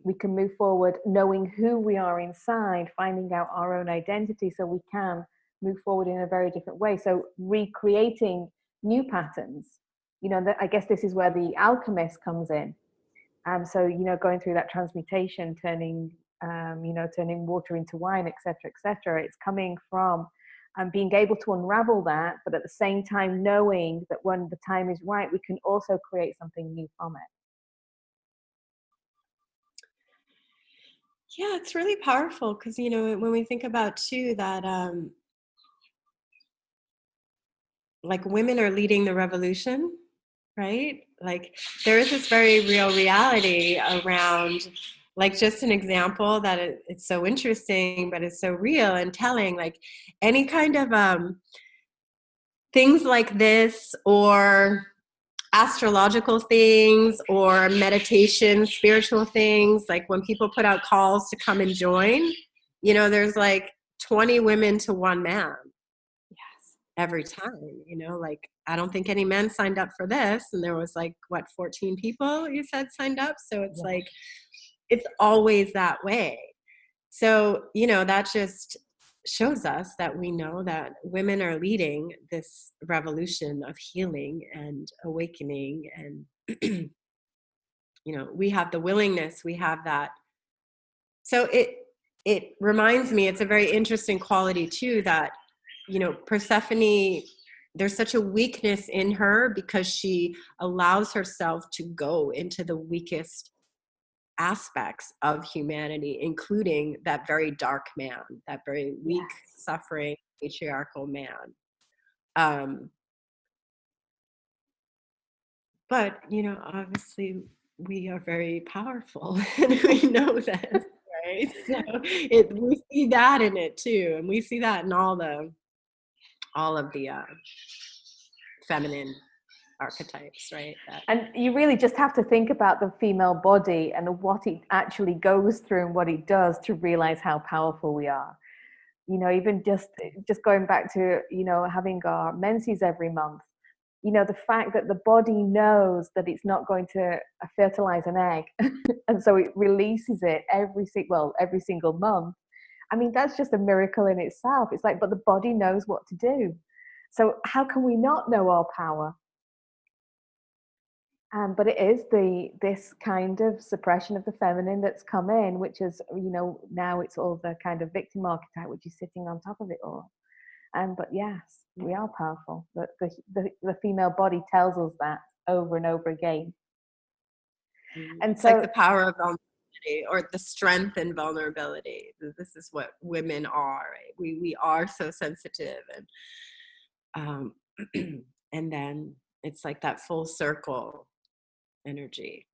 We can move forward knowing who we are inside, finding out our own identity, so we can move forward in a very different way. So recreating new patterns, you know, I guess this is where the alchemist comes in. So, you know, going through that transmutation, turning water into wine, etc., etc. It's coming from being able to unravel that, but at the same time knowing that when the time is right, we can also create something new from it. Yeah, it's really powerful, because, you know, when we think about too that like women are leading the revolution, right? Like there is this very real reality around, like, just an example that it's so interesting, but it's so real and telling, like any kind of things like this, or astrological things, or meditation, spiritual things, like when people put out calls to come and join, you know, there's like 20 women to one man. Yes. Every time, you know, like I don't think any men signed up for this, and there was like, what, 14 people you said signed up? So it's like, it's always that way. So, you know, that just shows us that we know that women are leading this revolution of healing and awakening. And, you know, we have the willingness, we have that. So it reminds me, it's a very interesting quality too, that, you know, Persephone, there's such a weakness in her because she allows herself to go into the weakest aspects of humanity, including that very dark man, that very weak, suffering, patriarchal man. But, you know, obviously we are very powerful and we know this, right? So we see that in it too. And we see that in all of the feminine archetypes, right? And you really just have to think about the female body and what it actually goes through and what it does to realize how powerful we are. You know, even just going back to, you know, having our menses every month, you know, the fact that the body knows that it's not going to fertilize an egg and so it releases it every single month. I mean, that's just a miracle in itself. It's like, but the body knows what to do. So how can we not know our power? But it is this kind of suppression of the feminine that's come in, which is, you know, now it's all the kind of victim archetype, which is sitting on top of it all. But yes, we are powerful. The female body tells us that over and over again. And it's so, like the power of vulnerability, or the strength in vulnerability. This is what women are, right? We are so sensitive, and and then it's like that full circle energy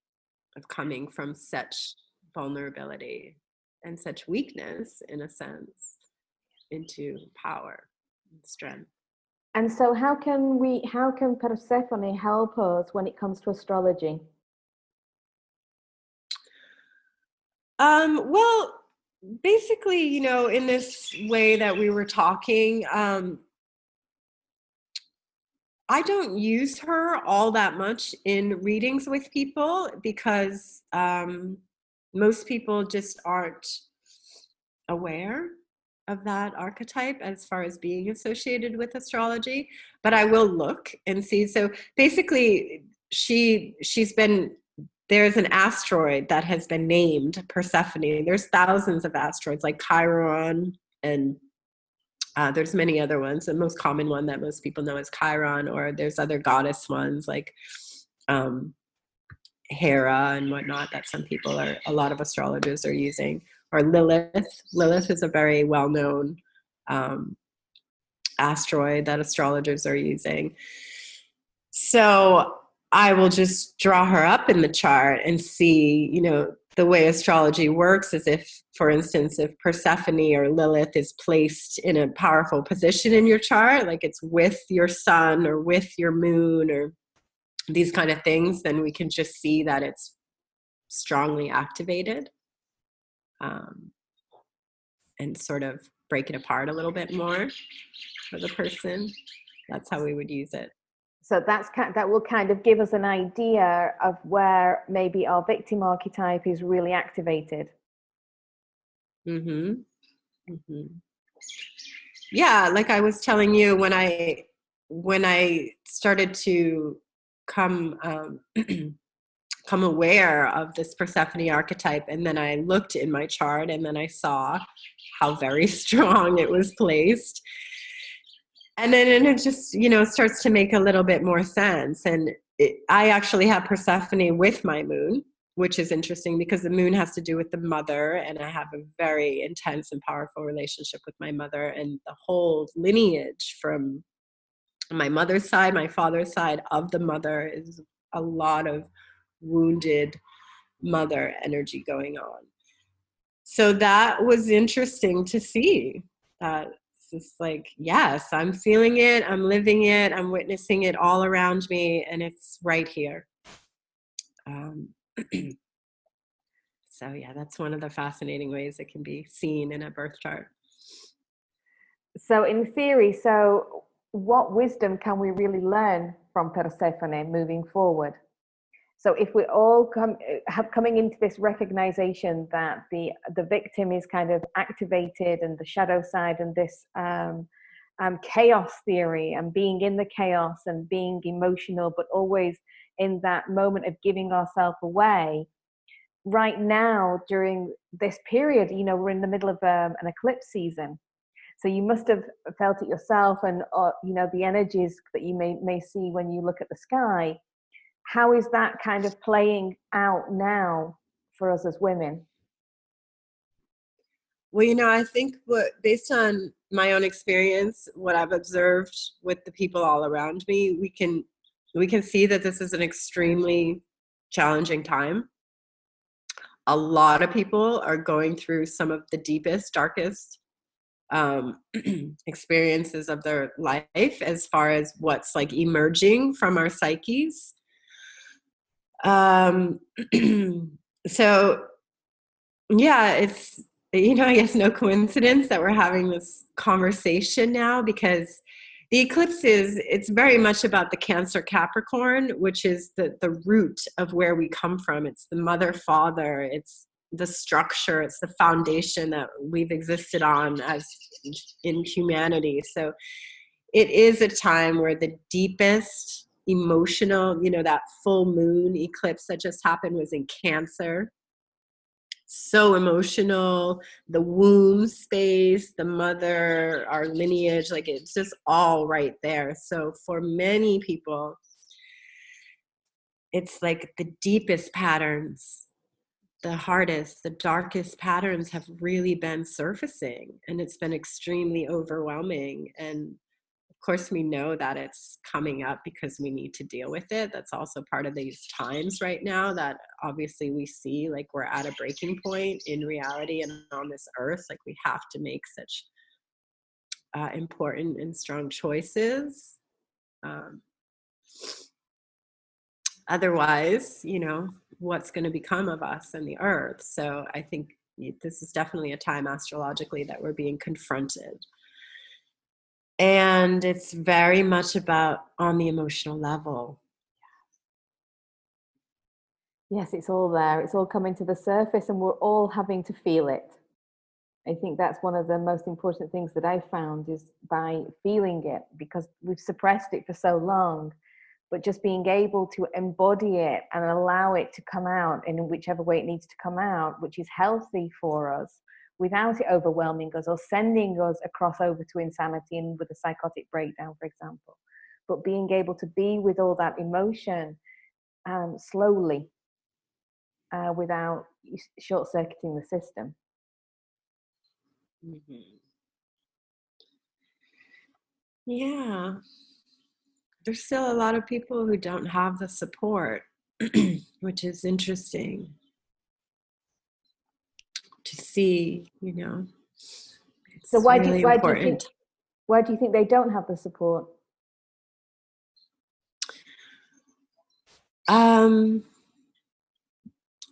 of coming from such vulnerability and such weakness, in a sense, into power and strength. And so how can Persephone help us when it comes to astrology? Well, basically, you know, in this way that we were talking, I don't use her all that much in readings with people, because most people just aren't aware of that archetype as far as being associated with astrology, but I will look and see. So basically there's an asteroid that has been named Persephone. There's thousands of asteroids like Chiron, and there's many other ones. The most common one that most people know is Chiron, or there's other goddess ones like Hera and whatnot that a lot of astrologers are using, or Lilith. Lilith is a very well-known asteroid that astrologers are using. So I will just draw her up in the chart and see, the way astrology works is if, for instance, if Persephone or Lilith is placed in a powerful position in your chart, like it's with your sun or with your moon or these kind of things, then we can just see that it's strongly activated, and sort of break it apart a little bit more for the person. That's how we would use it. So that will kind of give us an idea of where maybe our victim archetype is really activated. Mm-hmm. Mm-hmm. Yeah, like I was telling you, when I started to come aware of this Persephone archetype, and then I looked in my chart, and then I saw how very strong it was placed. And then it just, starts to make a little bit more sense. And I actually have Persephone with my moon, which is interesting because the moon has to do with the mother. And I have a very intense and powerful relationship with my mother, and the whole lineage from my mother's side, my father's side of the mother is a lot of wounded mother energy going on. So that was interesting to see. It's like, yes, I'm feeling it, I'm living it, I'm witnessing it all around me, and it's right here. So yeah, that's one of the fascinating ways it can be seen in a birth chart. So in theory, what wisdom can we really learn from Persephone moving forward? So if we're all coming into this recognition that the victim is kind of activated, and the shadow side, and this chaos theory, and being in the chaos and being emotional, but always in that moment of giving ourselves away. Right now, during this period, we're in the middle of an eclipse season. So you must have felt it yourself, and the energies that you may see when you look at the sky. How is that kind of playing out now for us as women? Well, I think based on my own experience, what I've observed with the people all around me, we can see that this is an extremely challenging time. A lot of people are going through some of the deepest, darkest experiences of their life as far as what's like emerging from our psyches. So yeah, it's, I guess no coincidence that we're having this conversation now, because the eclipse it's very much about the Cancer Capricorn, which is the root of where we come from. It's the mother, father, it's the structure, it's the foundation that we've existed on as in humanity. So it is a time where the deepest emotional, that full moon eclipse that just happened was in Cancer. So emotional, the womb space, the mother, our lineage, like it's just all right there. So for many people, it's like the deepest patterns, the hardest, the darkest patterns have really been surfacing, and it's been extremely overwhelming. And of course, we know that it's coming up because we need to deal with it. That's also part of these times right now that obviously we see like we're at a breaking point in reality and on this earth. Like we have to make such important and strong choices. Otherwise, what's going to become of us and the earth? So I think this is definitely a time astrologically that we're being confronted. And it's very much about on the emotional level. Yes, it's all there. It's all coming to the surface and we're all having to feel it. I think that's one of the most important things that I found is by feeling it, because we've suppressed it for so long, but just being able to embody it and allow it to come out in whichever way it needs to come out, which is healthy for us, without it overwhelming us or sending us across over to insanity and with a psychotic breakdown, for example. But being able to be with all that emotion slowly without short-circuiting the system. Mm-hmm. Yeah. There's still a lot of people who don't have the support, which is interesting to see, you know. It's So really important. why do you think they don't have the support?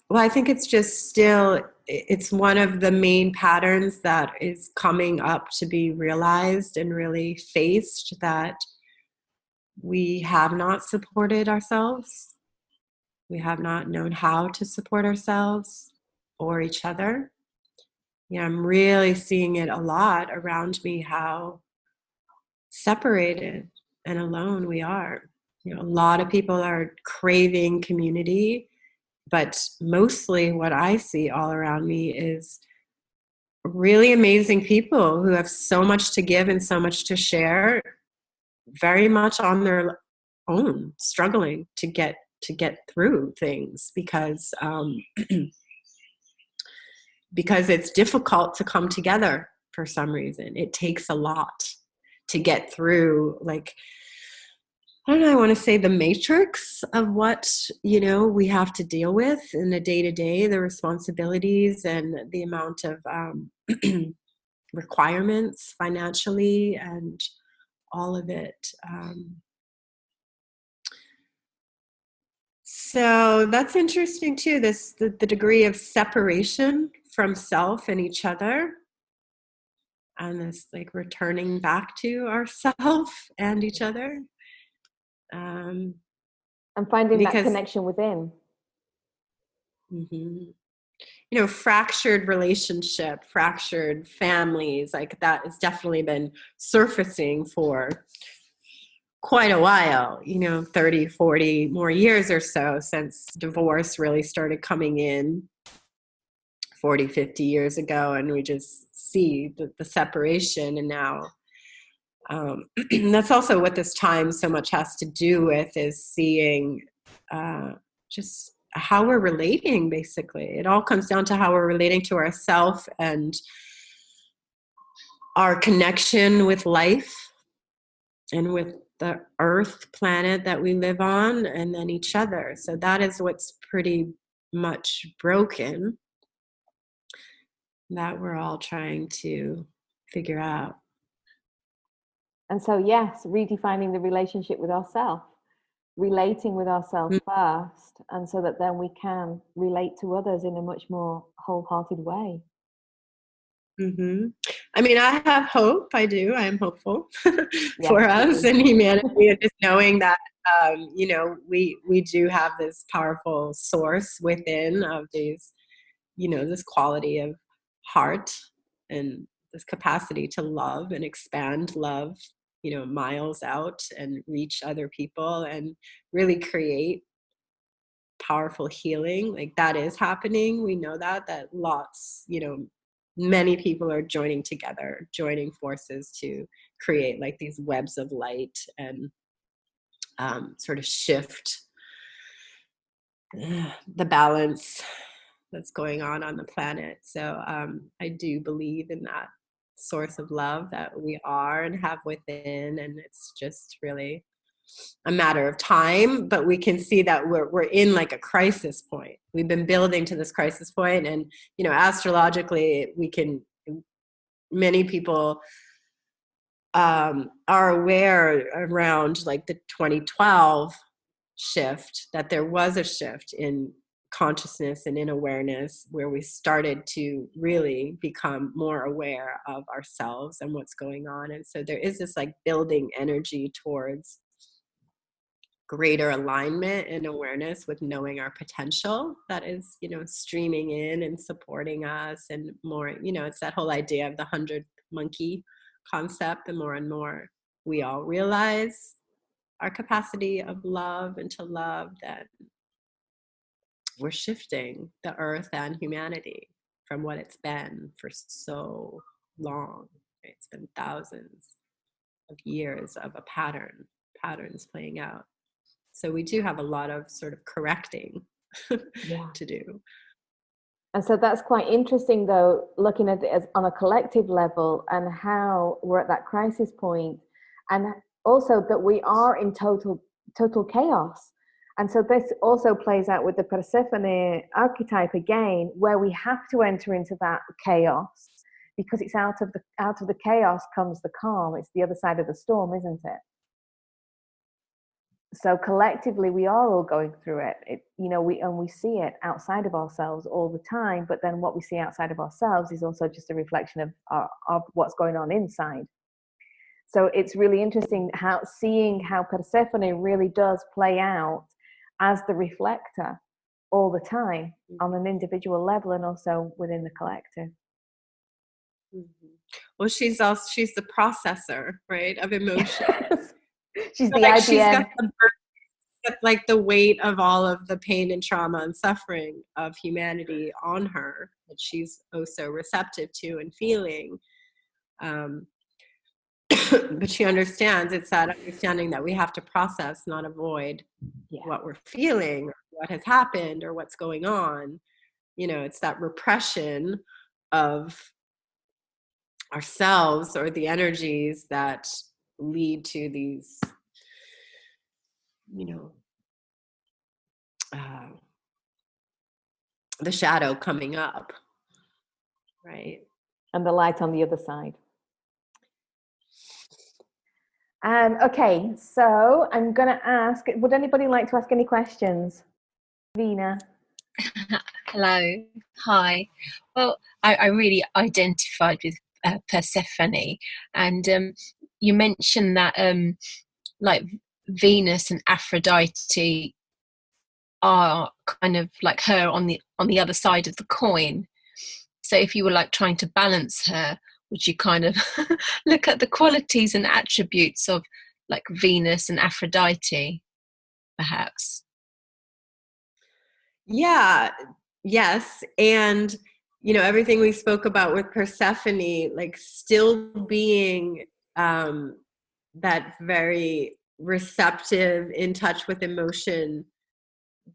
Well, I think it's just still, it's one of the main patterns that is coming up to be realized and really faced, that we have not supported ourselves. We have not known how to support ourselves or each other. You know, I'm really seeing it a lot around me, how separated and alone we are. You know, a lot of people are craving community, but mostly what I see all around me is really amazing people who have so much to give and so much to share, very much on their own, struggling to get through things because because it's difficult to come together for some reason. It takes a lot to get through, like, I don't know, I want to say the matrix of what, you know, we have to deal with in the day-to-day, the responsibilities and the amount of requirements financially and all of it. So that's interesting too, the degree of separation from self and each other, and this like returning back to ourself and each other. And finding that connection within. Mm-hmm. You know, fractured relationship, fractured families, like that has definitely been surfacing for quite a while, you know, 30, 40 more years or so since divorce really started coming in 40, 50 years ago. And we just see the separation. And now that's also what this time so much has to do with, is seeing just how we're relating, basically. It all comes down to how we're relating to ourselves and our connection with life and with the earth planet that we live on, and then each other. So that is what's pretty much broken, that we're all trying to figure out. And so, yes, redefining the relationship with ourselves, relating with ourselves first, and so that then we can relate to others in a much more wholehearted way. Mm-hmm. I mean, I have hope. I do. I am hopeful for us and humanity, and just knowing that, you know, we do have this powerful source within of these, you know, this quality of heart and this capacity to love and expand love, you know, miles out and reach other people and really create powerful healing. Like that is happening. We know that lots, you know, many people are joining together, joining forces to create like these webs of light and sort of shift the balance that's going on the planet. So I do believe in that source of love that we are and have within, and it's just really a matter of time. But we can see that we're in like a crisis point. We've been building to this crisis point, and you know, astrologically, many people are aware around like the 2012 shift, that there was a shift in consciousness and in awareness, where we started to really become more aware of ourselves and what's going on. And so there is this like building energy towards greater alignment and awareness with knowing our potential that is, streaming in and supporting us, and more, it's that whole idea of the 100 monkey concept. The more and more we all realize our capacity of love and to love, that we're shifting the earth and humanity from what it's been for so long. It's been thousands of years of a patterns playing out. So we do have a lot of sort of correcting to do. And so that's quite interesting, though, looking at it as on a collective level, and how we're at that crisis point, and also that we are in total chaos. And so this also plays out with the Persephone archetype again, where we have to enter into that chaos, because it's out of the chaos comes the calm. It's the other side of the storm, isn't it? So collectively, we are all going through it. We see it outside of ourselves all the time. But then what we see outside of ourselves is also just a reflection of what's going on inside. So it's really interesting seeing how Persephone really does play out as the reflector all the time, on an individual level and also within the collective. Mm-hmm. Well, she's the processor, right, of emotion. She's the IBM. She's got the weight of all of the pain and trauma and suffering of humanity on her, that she's also receptive to and feeling. But she understands, it's that understanding that we have to process, not avoid what we're feeling, or what has happened, or what's going on. It's that repression of ourselves or the energies that lead to these, the shadow coming up, right? And the light on the other side. Okay, so I'm going to ask, would anybody like to ask any questions? Vina. Hello. Hi. Well, I really identified with Persephone, and you mentioned that like Venus and Aphrodite are kind of like her on the other side of the coin. So if you were like trying to balance her, would you kind of look at the qualities and attributes of like Venus and Aphrodite, perhaps? Yeah, yes. And, everything we spoke about with Persephone, like still being that very receptive, in touch with emotion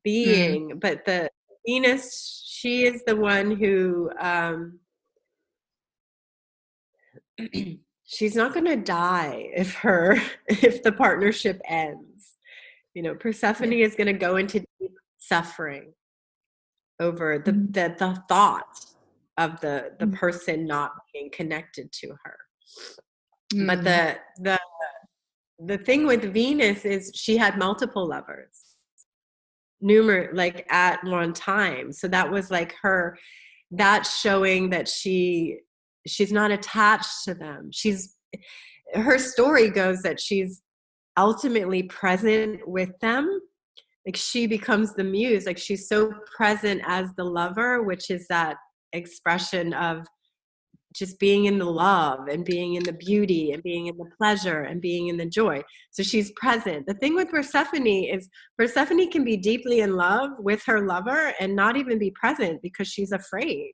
being. But the Venus, she is the one who, she's not going to die if the partnership ends. Persephone is going to go into deep suffering over the thought of the person not being connected to her. But the thing with Venus is she had multiple lovers, like at one time. So that was like that's showing that she's not attached to them. Her story goes that she's ultimately present with them. Like she becomes the muse. Like she's so present as the lover, which is that expression of just being in the love and being in the beauty and being in the pleasure and being in the joy. So she's present. The thing with Persephone is Persephone can be deeply in love with her lover and not even be present because she's afraid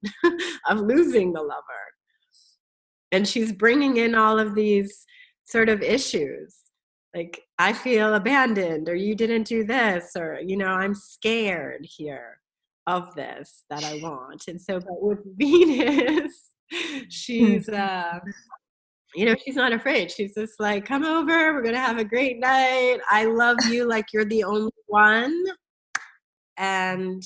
of losing the lover. And she's bringing in all of these sort of issues. Like, I feel abandoned, or you didn't do this, or, I'm scared here of this that I want. And so, but with Venus, she's, she's not afraid. She's just like, come over, we're going to have a great night. I love you like you're the only one. And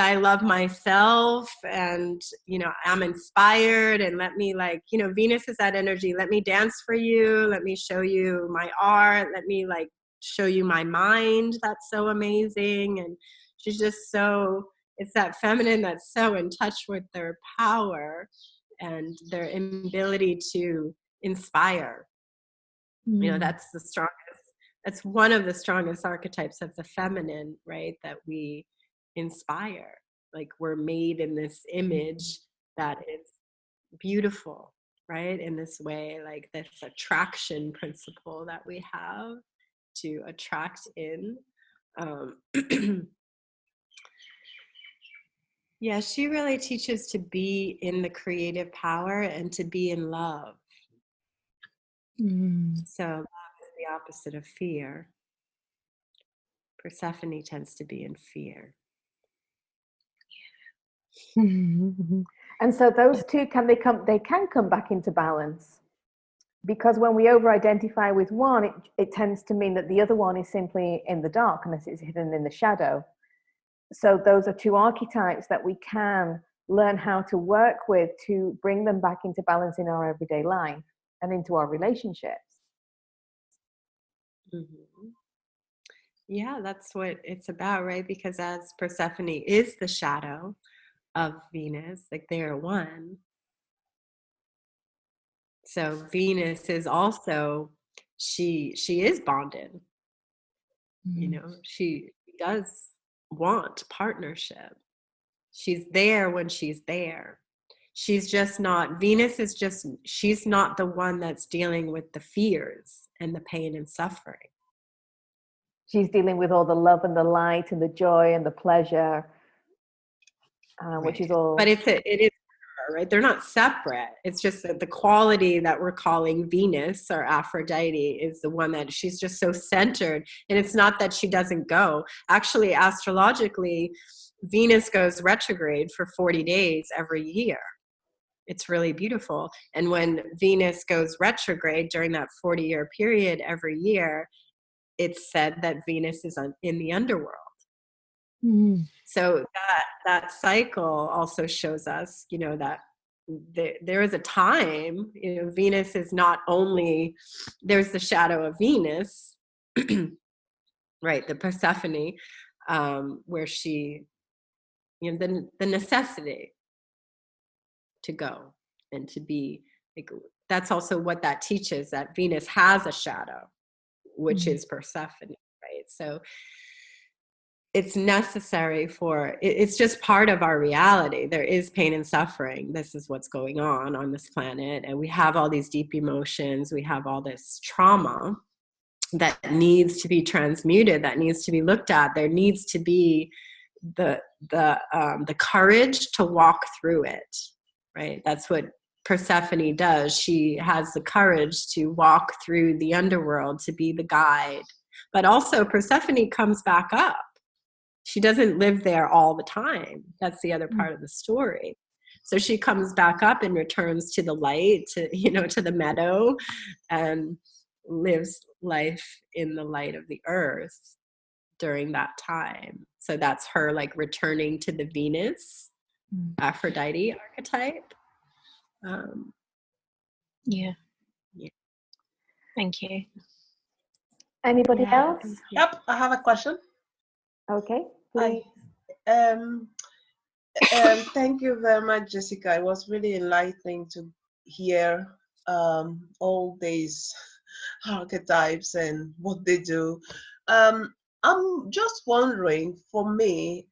I love myself, and, I'm inspired, and let me Venus is that energy. Let me dance for you. Let me show you my art. Let me show you my mind. That's so amazing. And she's just it's that feminine that's so in touch with their power and their ability to inspire. That's the strongest That's one of the strongest archetypes of the feminine, right? That we inspire. Like we're made in this image that is beautiful, right? In this way, like this attraction principle that we have to attract in. Yeah, she really teaches to be in the creative power and to be in love. So love is the opposite of fear. Persephone tends to be in fear. And so those two, they can come back into balance, because when we over-identify with one, it tends to mean that the other one is simply in the dark unless it's hidden in the shadow. So those are two archetypes that we can learn how to work with to bring them back into balance in our everyday life and into our relationships. Mm-hmm. Yeah, that's what it's about, right? Because as Persephone is the shadow of Venus, like they are one. So Venus is also, she is bonded. You know, she does want partnership. She's there when she's there. She's just not, Venus is just, she's not the one that's dealing with the fears and the pain and suffering. She's dealing with all the love and the light and the joy and the pleasure, which is all. But it is her, right? They're not separate. It's just that the quality that we're calling Venus or Aphrodite is the one that she's just so centered. And it's not that she doesn't go. Actually, astrologically, Venus goes retrograde for 40 days every year. It's really beautiful. And when Venus goes retrograde during that 40-year period every year, it's said that Venus is in the underworld. So that cycle also shows us, you know, that there is a time, you know, Venus is not only, there's the shadow of Venus, right, the Persephone, where she, you know, the necessity to go and to be, like, that's also what that teaches, that Venus has a shadow, which is Persephone, right? So it's necessary for, it's just part of our reality. There is pain and suffering. This is what's going on this planet. And we have all these deep emotions. We have all this trauma that needs to be transmuted, that needs to be looked at. There needs to be the courage to walk through it, right? That's what Persephone does. She has the courage to walk through the underworld, to be the guide. But also Persephone comes back up. She doesn't live there all the time. That's the other part of the story. So she comes back up and returns to the light, to, you know, to the meadow, and lives life in the light of the earth during that time. So that's her, like, returning to the Venus, Aphrodite archetype. Yeah. Thank you. Anybody else? Yep, I have a question. Okay, please. Thank you very much, Jessica. It was really enlightening to hear all these archetypes and what they do. I'm just wondering, for me,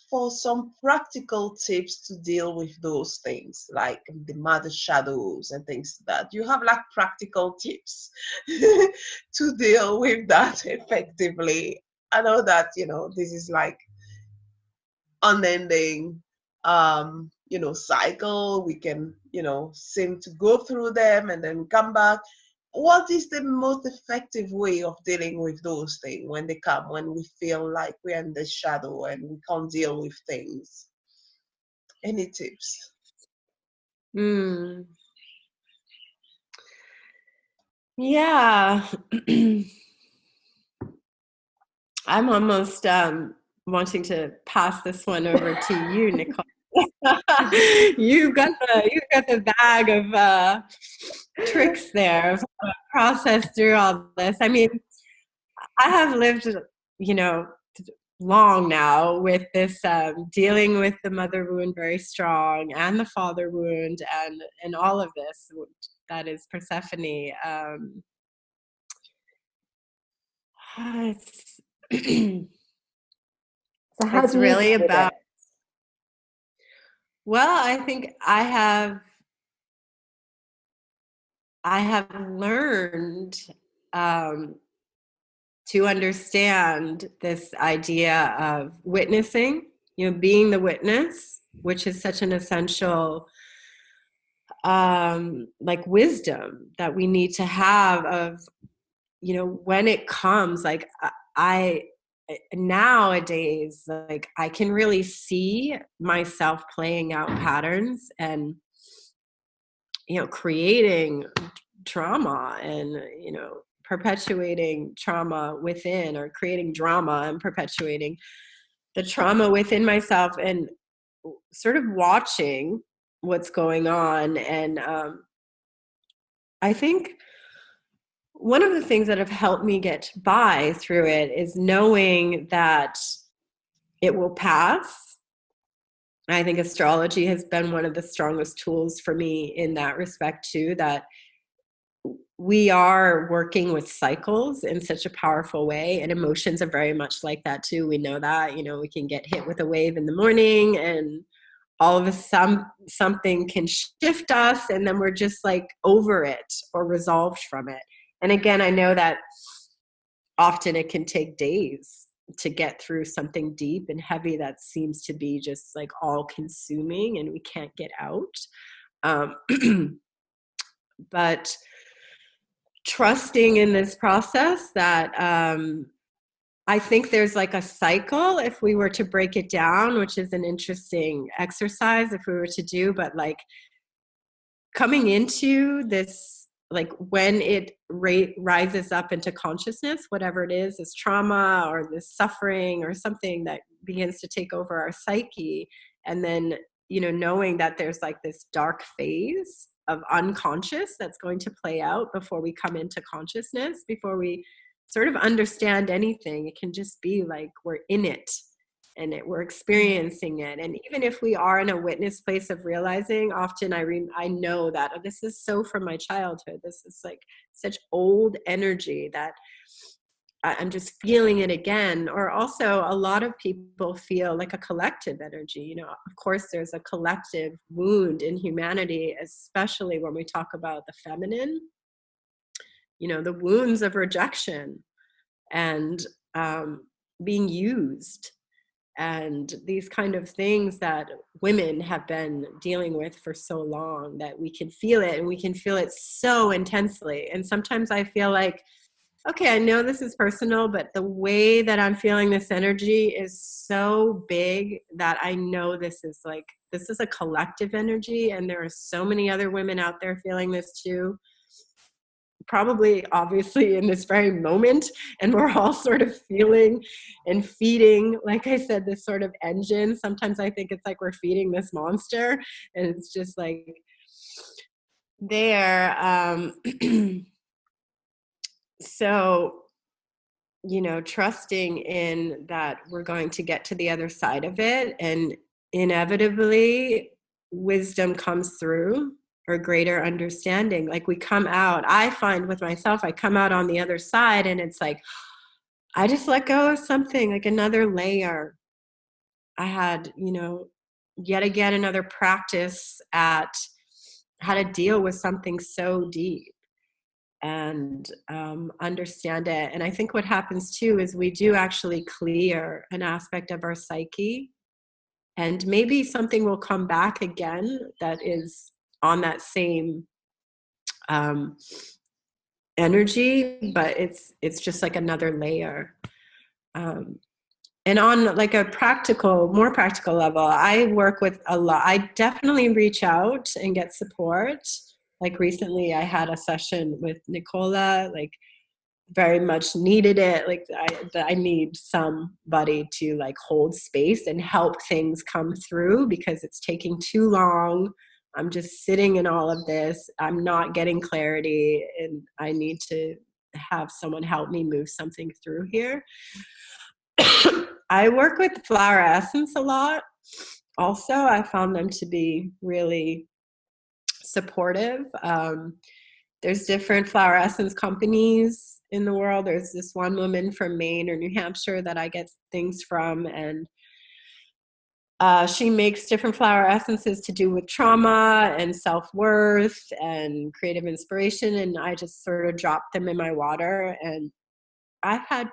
for some practical tips to deal with those things, like the mother shadows and things like that. You have like practical tips to deal with that effectively. I know that, you know, this is like unending, you know, cycle. We can, you know, seem to go through them and then come back. What is the most effective way of dealing with those things when they come, when we feel like we're in the shadow and we can't deal with things? Any tips? Yeah. I'm almost wanting to pass this one over to you, Nicola. You've got the bag of tricks there, process through all this. I mean, I have lived, you know, long now with this dealing with the mother wound very strong, and the father wound, and all of this that is Persephone. It's, So how it's do you really deal with about, it? well, I think I have learned to understand this idea of witnessing, being the witness, which is such an essential like wisdom that we need to have of, when it comes, like I nowadays, like I can really see myself playing out patterns and, creating trauma and, perpetuating trauma within, or creating drama and perpetuating the trauma within myself, and sort of watching what's going on. And I think one of the things that have helped me get by through it is knowing that it will pass. I think astrology has been one of the strongest tools for me in that respect too, that we are working with cycles in such a powerful way, and emotions are very much like that too. We know that, we can get hit with a wave in the morning, and all of a sudden something can shift us, and then we're just like over it or resolved from it. And again, I know that often it can take days to get through something deep and heavy that seems to be just like all consuming and we can't get out. But trusting in this process that I think there's like a cycle, if we were to break it down, which is an interesting exercise if we were to do, but like coming into this, like when it rises up into consciousness, whatever it is, this trauma or this suffering or something that begins to take over our psyche, and then, knowing that there's like this dark phase of unconscious that's going to play out before we come into consciousness, before we sort of understand anything. It can just be like we're in it and we're experiencing it. And even if we are in a witness place of realizing, often I know that this is so from my childhood. This is like such old energy that I'm just feeling it again. Or also a lot of people feel like a collective energy. Of course, there's a collective wound in humanity, especially when we talk about the feminine, the wounds of rejection and being used, and these kind of things that women have been dealing with for so long, that we can feel it, and we can feel it so intensely. And sometimes I feel like, okay, I know this is personal, but the way that I'm feeling this energy is so big that I know this is a collective energy, and there are so many other women out there feeling this too, probably obviously in this very moment, and we're all sort of feeling and feeding, like I said, this sort of engine. Sometimes I think it's like we're feeding this monster, and it's just like there. So, trusting in that we're going to get to the other side of it, and inevitably wisdom comes through, or greater understanding. Like we come out, I find with myself, I come out on the other side, and it's like I just let go of something, like another layer. I had, yet again another practice at how to deal with something so deep and understand it. And I think what happens too is we do actually clear an aspect of our psyche, and maybe something will come back again that is on that same energy, but it's just like another layer. And on like a more practical level, I work with a lot. I definitely reach out and get support. Like recently I had a session with Nicola, like very much needed it. Like I need somebody to like hold space and help things come through, because it's taking too long. I'm just sitting in all of this. I'm not getting clarity, and I need to have someone help me move something through here. I work with flower essence a lot. Also, I found them to be really supportive. There's different flower essence companies in the world. There's this one woman from Maine or New Hampshire that I get things from, and she makes different flower essences to do with trauma and self-worth and creative inspiration, and I just sort of drop them in my water. And I've had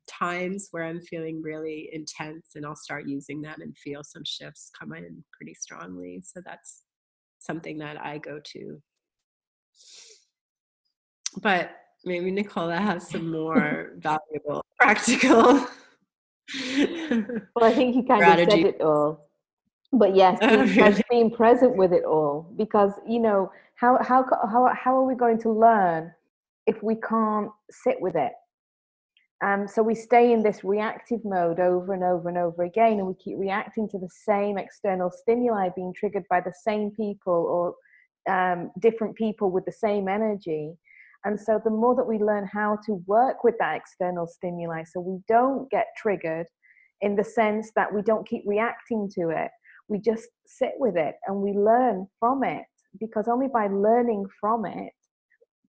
times where I'm feeling really intense, and I'll start using them and feel some shifts come in pretty strongly. So that's something that I go to. But maybe Nicola has some more valuable, practical Well, I think you kind of said it all. But yes, being present with it all, because how are we going to learn if we can't sit with it? So we stay in this reactive mode over and over and over again, and we keep reacting to the same external stimuli, being triggered by the same people or different people with the same energy. And so the more that we learn how to work with that external stimuli, so we don't get triggered in the sense that we don't keep reacting to it, we just sit with it and we learn from it, because only by learning from it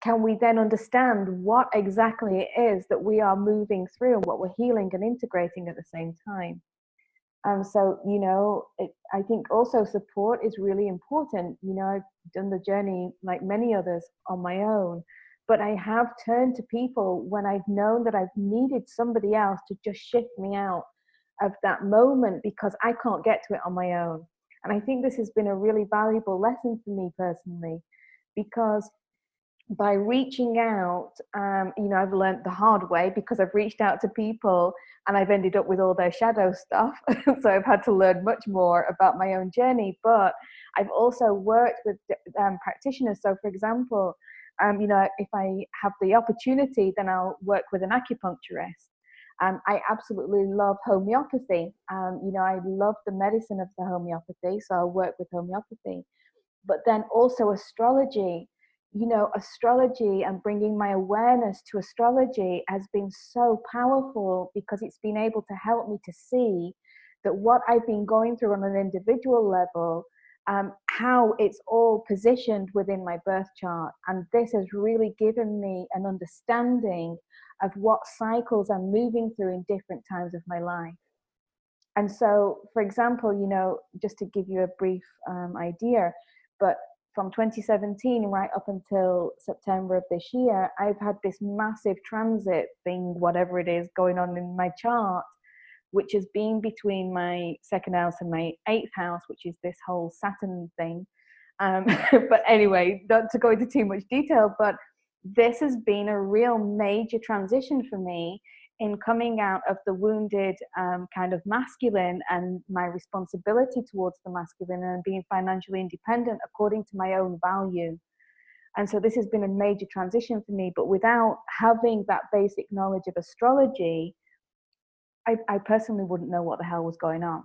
can we then understand what exactly it is that we are moving through and what we're healing and integrating at the same time. So, I think also support is really important. I've done the journey like many others on my own, but I have turned to people when I've known that I've needed somebody else to just shift me out of that moment because I can't get to it on my own. And I think this has been a really valuable lesson for me personally, because by reaching out, I've learned the hard way, because I've reached out to people and I've ended up with all their shadow stuff. So I've had to learn much more about my own journey. But I've also worked with practitioners. So for example, if I have the opportunity, then I'll work with an acupuncturist. I absolutely love homeopathy. I love the medicine of the homeopathy, so I'll work with homeopathy. But then also astrology. Astrology and bringing my awareness to astrology has been so powerful, because it's been able to help me to see that what I've been going through on an individual level, how it's all positioned within my birth chart. And this has really given me an understanding of what cycles I'm moving through in different times of my life. And so, for example, just to give you a brief idea, but from 2017 right up until September of this year, I've had this massive transit thing, whatever it is, going on in my chart, which has been between my second house and my 8th house, which is this whole Saturn thing. But anyway, not to go into too much detail, but this has been a real major transition for me in coming out of the wounded kind of masculine and my responsibility towards the masculine and being financially independent according to my own value. And so this has been a major transition for me, but without having that basic knowledge of astrology, I personally wouldn't know what the hell was going on.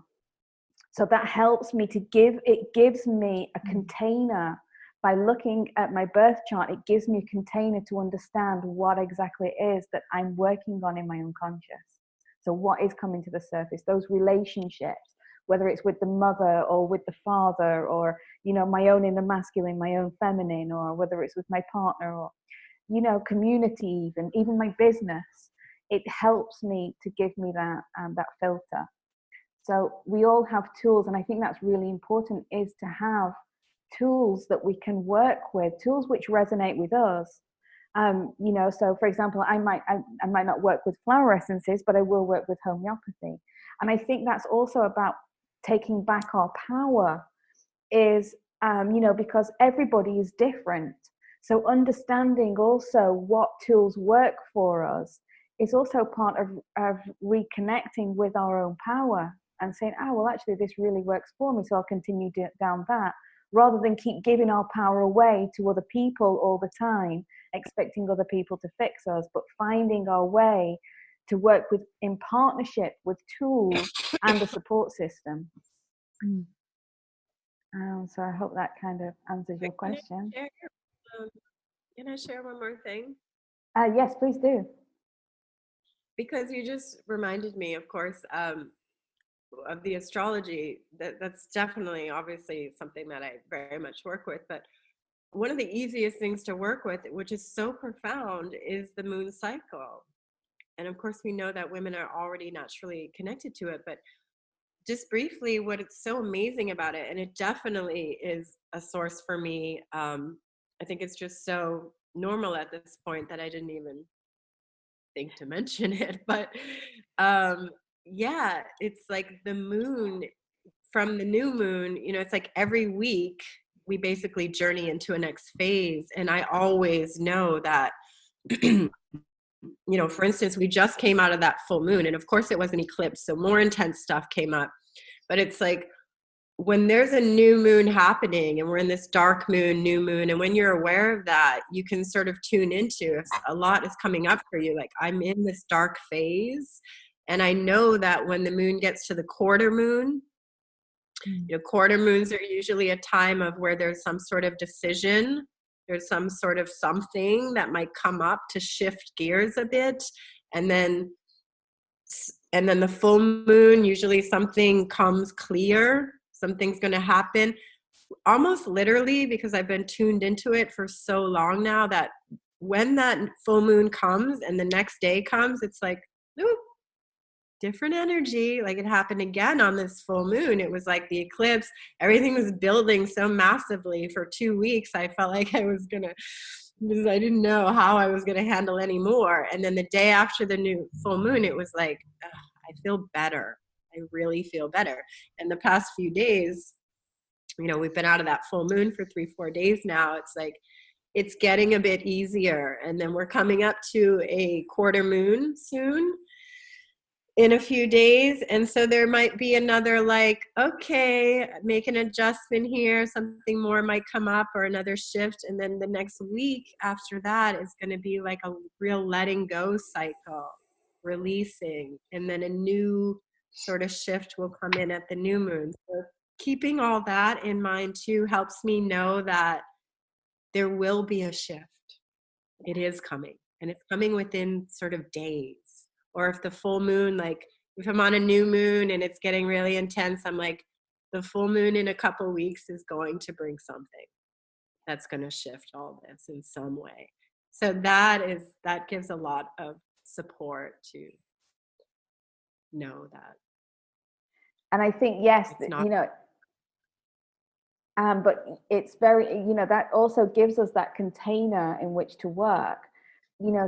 So that helps me it gives me a container. By looking at my birth chart, it gives me a container to understand what exactly it is that I'm working on in my unconscious. So what is coming to the surface, those relationships, whether it's with the mother or with the father, or, my own inner masculine, my own feminine, or whether it's with my partner, or, community, even my business. It helps me to give me that filter. So we all have tools, and I think that's really important, is to have tools that we can work with, tools which resonate with us. So for example, I might not work with flower essences, but I will work with homeopathy. And I think that's also about taking back our power, is because everybody is different. So understanding also what tools work for us is also part of reconnecting with our own power and saying, well, actually this really works for me, so I'll continue down that, rather than keep giving our power away to other people all the time, expecting other people to fix us, but finding our way to work in partnership with tools and a support system. So I hope that kind of answers your question. Can I share one more thing? Yes, please do. Because you just reminded me, of course, of the astrology. That's definitely, obviously, something that I very much work with. But one of the easiest things to work with, which is so profound, is the moon cycle. And of course, we know that women are already naturally connected to it, but just briefly, what it's so amazing about it, and it definitely is a source for me. I think it's just so normal at this point that I didn't even think to mention it. But yeah, it's like the moon from the new moon, it's like every week we basically journey into a next phase. And I always know that, for instance, we just came out of that full moon, and of course it was an eclipse, so more intense stuff came up. But it's like when there's a new moon happening and we're in this dark moon, new moon, and when you're aware of that, you can sort of tune into if a lot is coming up for you. Like, I'm in this dark phase, and I know that when the moon gets to the quarter moon, quarter moons are usually a time of where there's some sort of decision. There's some sort of something that might come up to shift gears a bit. And then the full moon, usually something comes clear, something's going to happen. Almost literally, because I've been tuned into it for so long now, that when that full moon comes and the next day comes, it's like, ooh, different energy. Like, it happened again on this full moon. It was like the eclipse. Everything was building so massively for 2 weeks. I felt like I was going to, because I didn't know how I was going to handle any more. And then the day after the new full moon, it was like, I feel better. I really feel better. And the past few days, we've been out of that full moon for 3-4 days now. It's like, it's getting a bit easier. And then we're coming up to a quarter moon soon, in a few days. And so there might be another, like, okay, make an adjustment here, something more might come up, or another shift. And then the next week after that is going to be like a real letting go cycle, releasing. And then a new sort of shift will come in at the new moon. So keeping all that in mind too helps me know that there will be a shift. It is coming, and it's coming within sort of days. Or if the full moon, like if I'm on a new moon and it's getting really intense, I'm like, the full moon in a couple weeks is going to bring something that's going to shift all this in some way. So that gives a lot of support to know that. And I think, yes, but it's very, that also gives us that container in which to work.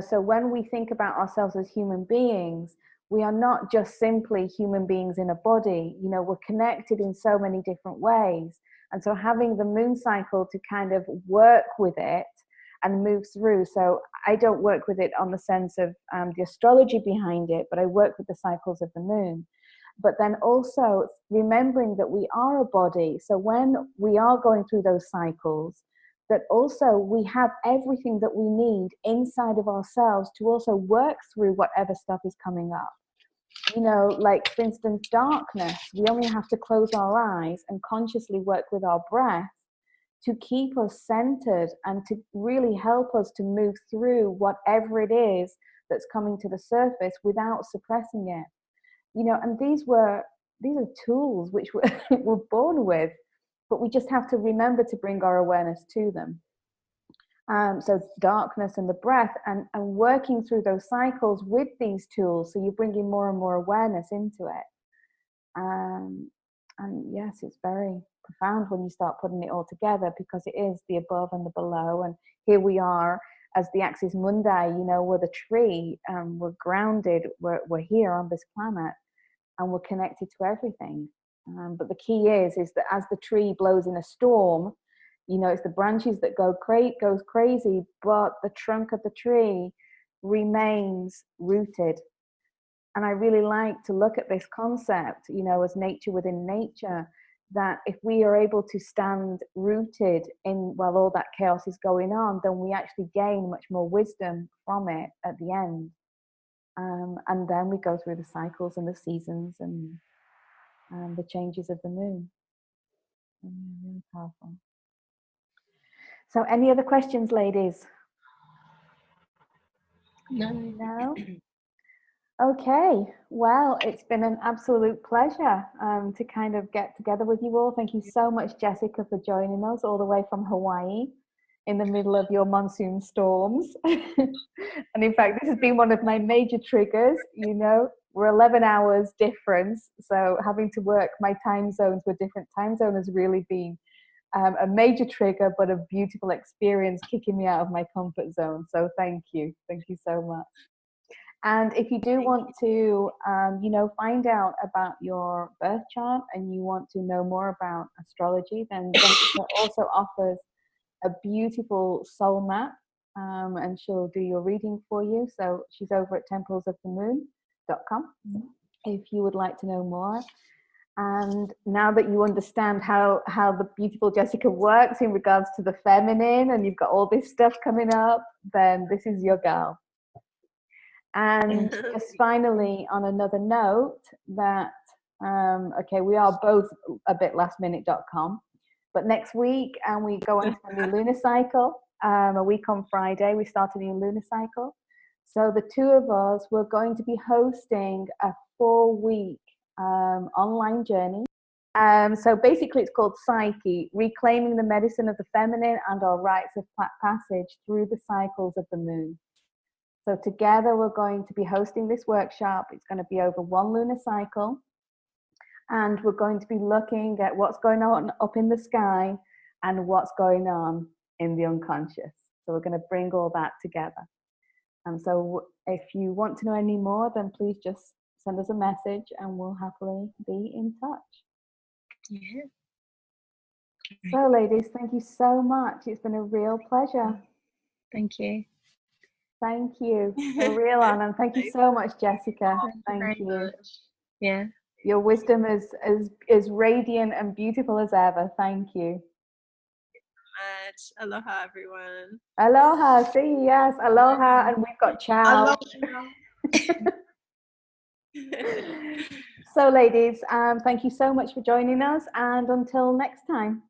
So when we think about ourselves as human beings, we are not just simply human beings in a body. We're connected in so many different ways. And so having the moon cycle to kind of work with it and move through. So I don't work with it on the sense of the astrology behind it, but I work with the cycles of the moon. But then also remembering that we are a body. So when we are going through those cycles, that also we have everything that we need inside of ourselves to also work through whatever stuff is coming up. Like, for instance, darkness, we only have to close our eyes and consciously work with our breath to keep us centered and to really help us to move through whatever it is that's coming to the surface without suppressing it. And these are tools which we're born with, but we just have to remember to bring our awareness to them. So darkness and the breath, and working through those cycles with these tools, so you're bringing more and more awareness into it. And yes, it's very profound when you start putting it all together, because it is the above and the below. And here we are as the axis mundi, we're the tree, we're grounded, we're here on this planet, and we're connected to everything. But the key is that as the tree blows in a storm, it's the branches that goes crazy, but the trunk of the tree remains rooted. And I really like to look at this concept, as nature within nature, that if we are able to stand rooted in while all that chaos is going on, then we actually gain much more wisdom from it at the end. And then we go through the cycles and the seasons and the changes of the moon. Really powerful. So any other questions, ladies? No? Okay, well, it's been an absolute pleasure to kind of get together with you all. Thank you so much, Jessica, for joining us all the way from Hawaii. in the middle of your monsoon storms. And in fact, this has been one of my major triggers. You know, we're 11 hours difference, so having to work my time zones with different time zones has really been a major trigger, but a beautiful experience, kicking me out of my comfort zone. So thank you so much. And if you do want to, you know, find out about your birth chart and you want to know more about astrology, then Jessica also offers a beautiful soul map, and she'll do your reading for you. So she's over at templesofthemoon.com if you would like to know more. And now that you understand how the beautiful Jessica works in regards to the feminine, and you've got all this stuff coming up, then this is your girl. And just finally, on another note, that okay, we are both a bit lastminute.com, but next week, and we go into a new lunar cycle. A week on Friday, we start a new lunar cycle. So the two of us, we're going to be hosting a 4-week online journey. So basically, it's called Psyche: Reclaiming the Medicine of the Feminine and Our Rites of Passage Through the Cycles of the Moon. So together we're going to be hosting this workshop. It's going to be over 1 lunar cycle. And we're going to be looking at what's going on up in the sky and what's going on in the unconscious. So we're going to bring all that together. And so if you want to know any more, then please just send us a message and we'll happily be in touch. Yeah. So ladies, thank you so much. It's been a real pleasure. Thank you. Thank you. A real honor. And thank you so much, Jessica. Thank you very much. Yeah. Your wisdom is radiant and beautiful as ever. Thank you. Much. Aloha, everyone. Aloha. See, yes. Aloha. And we've got ciao. So, ladies, thank you so much for joining us. And until next time.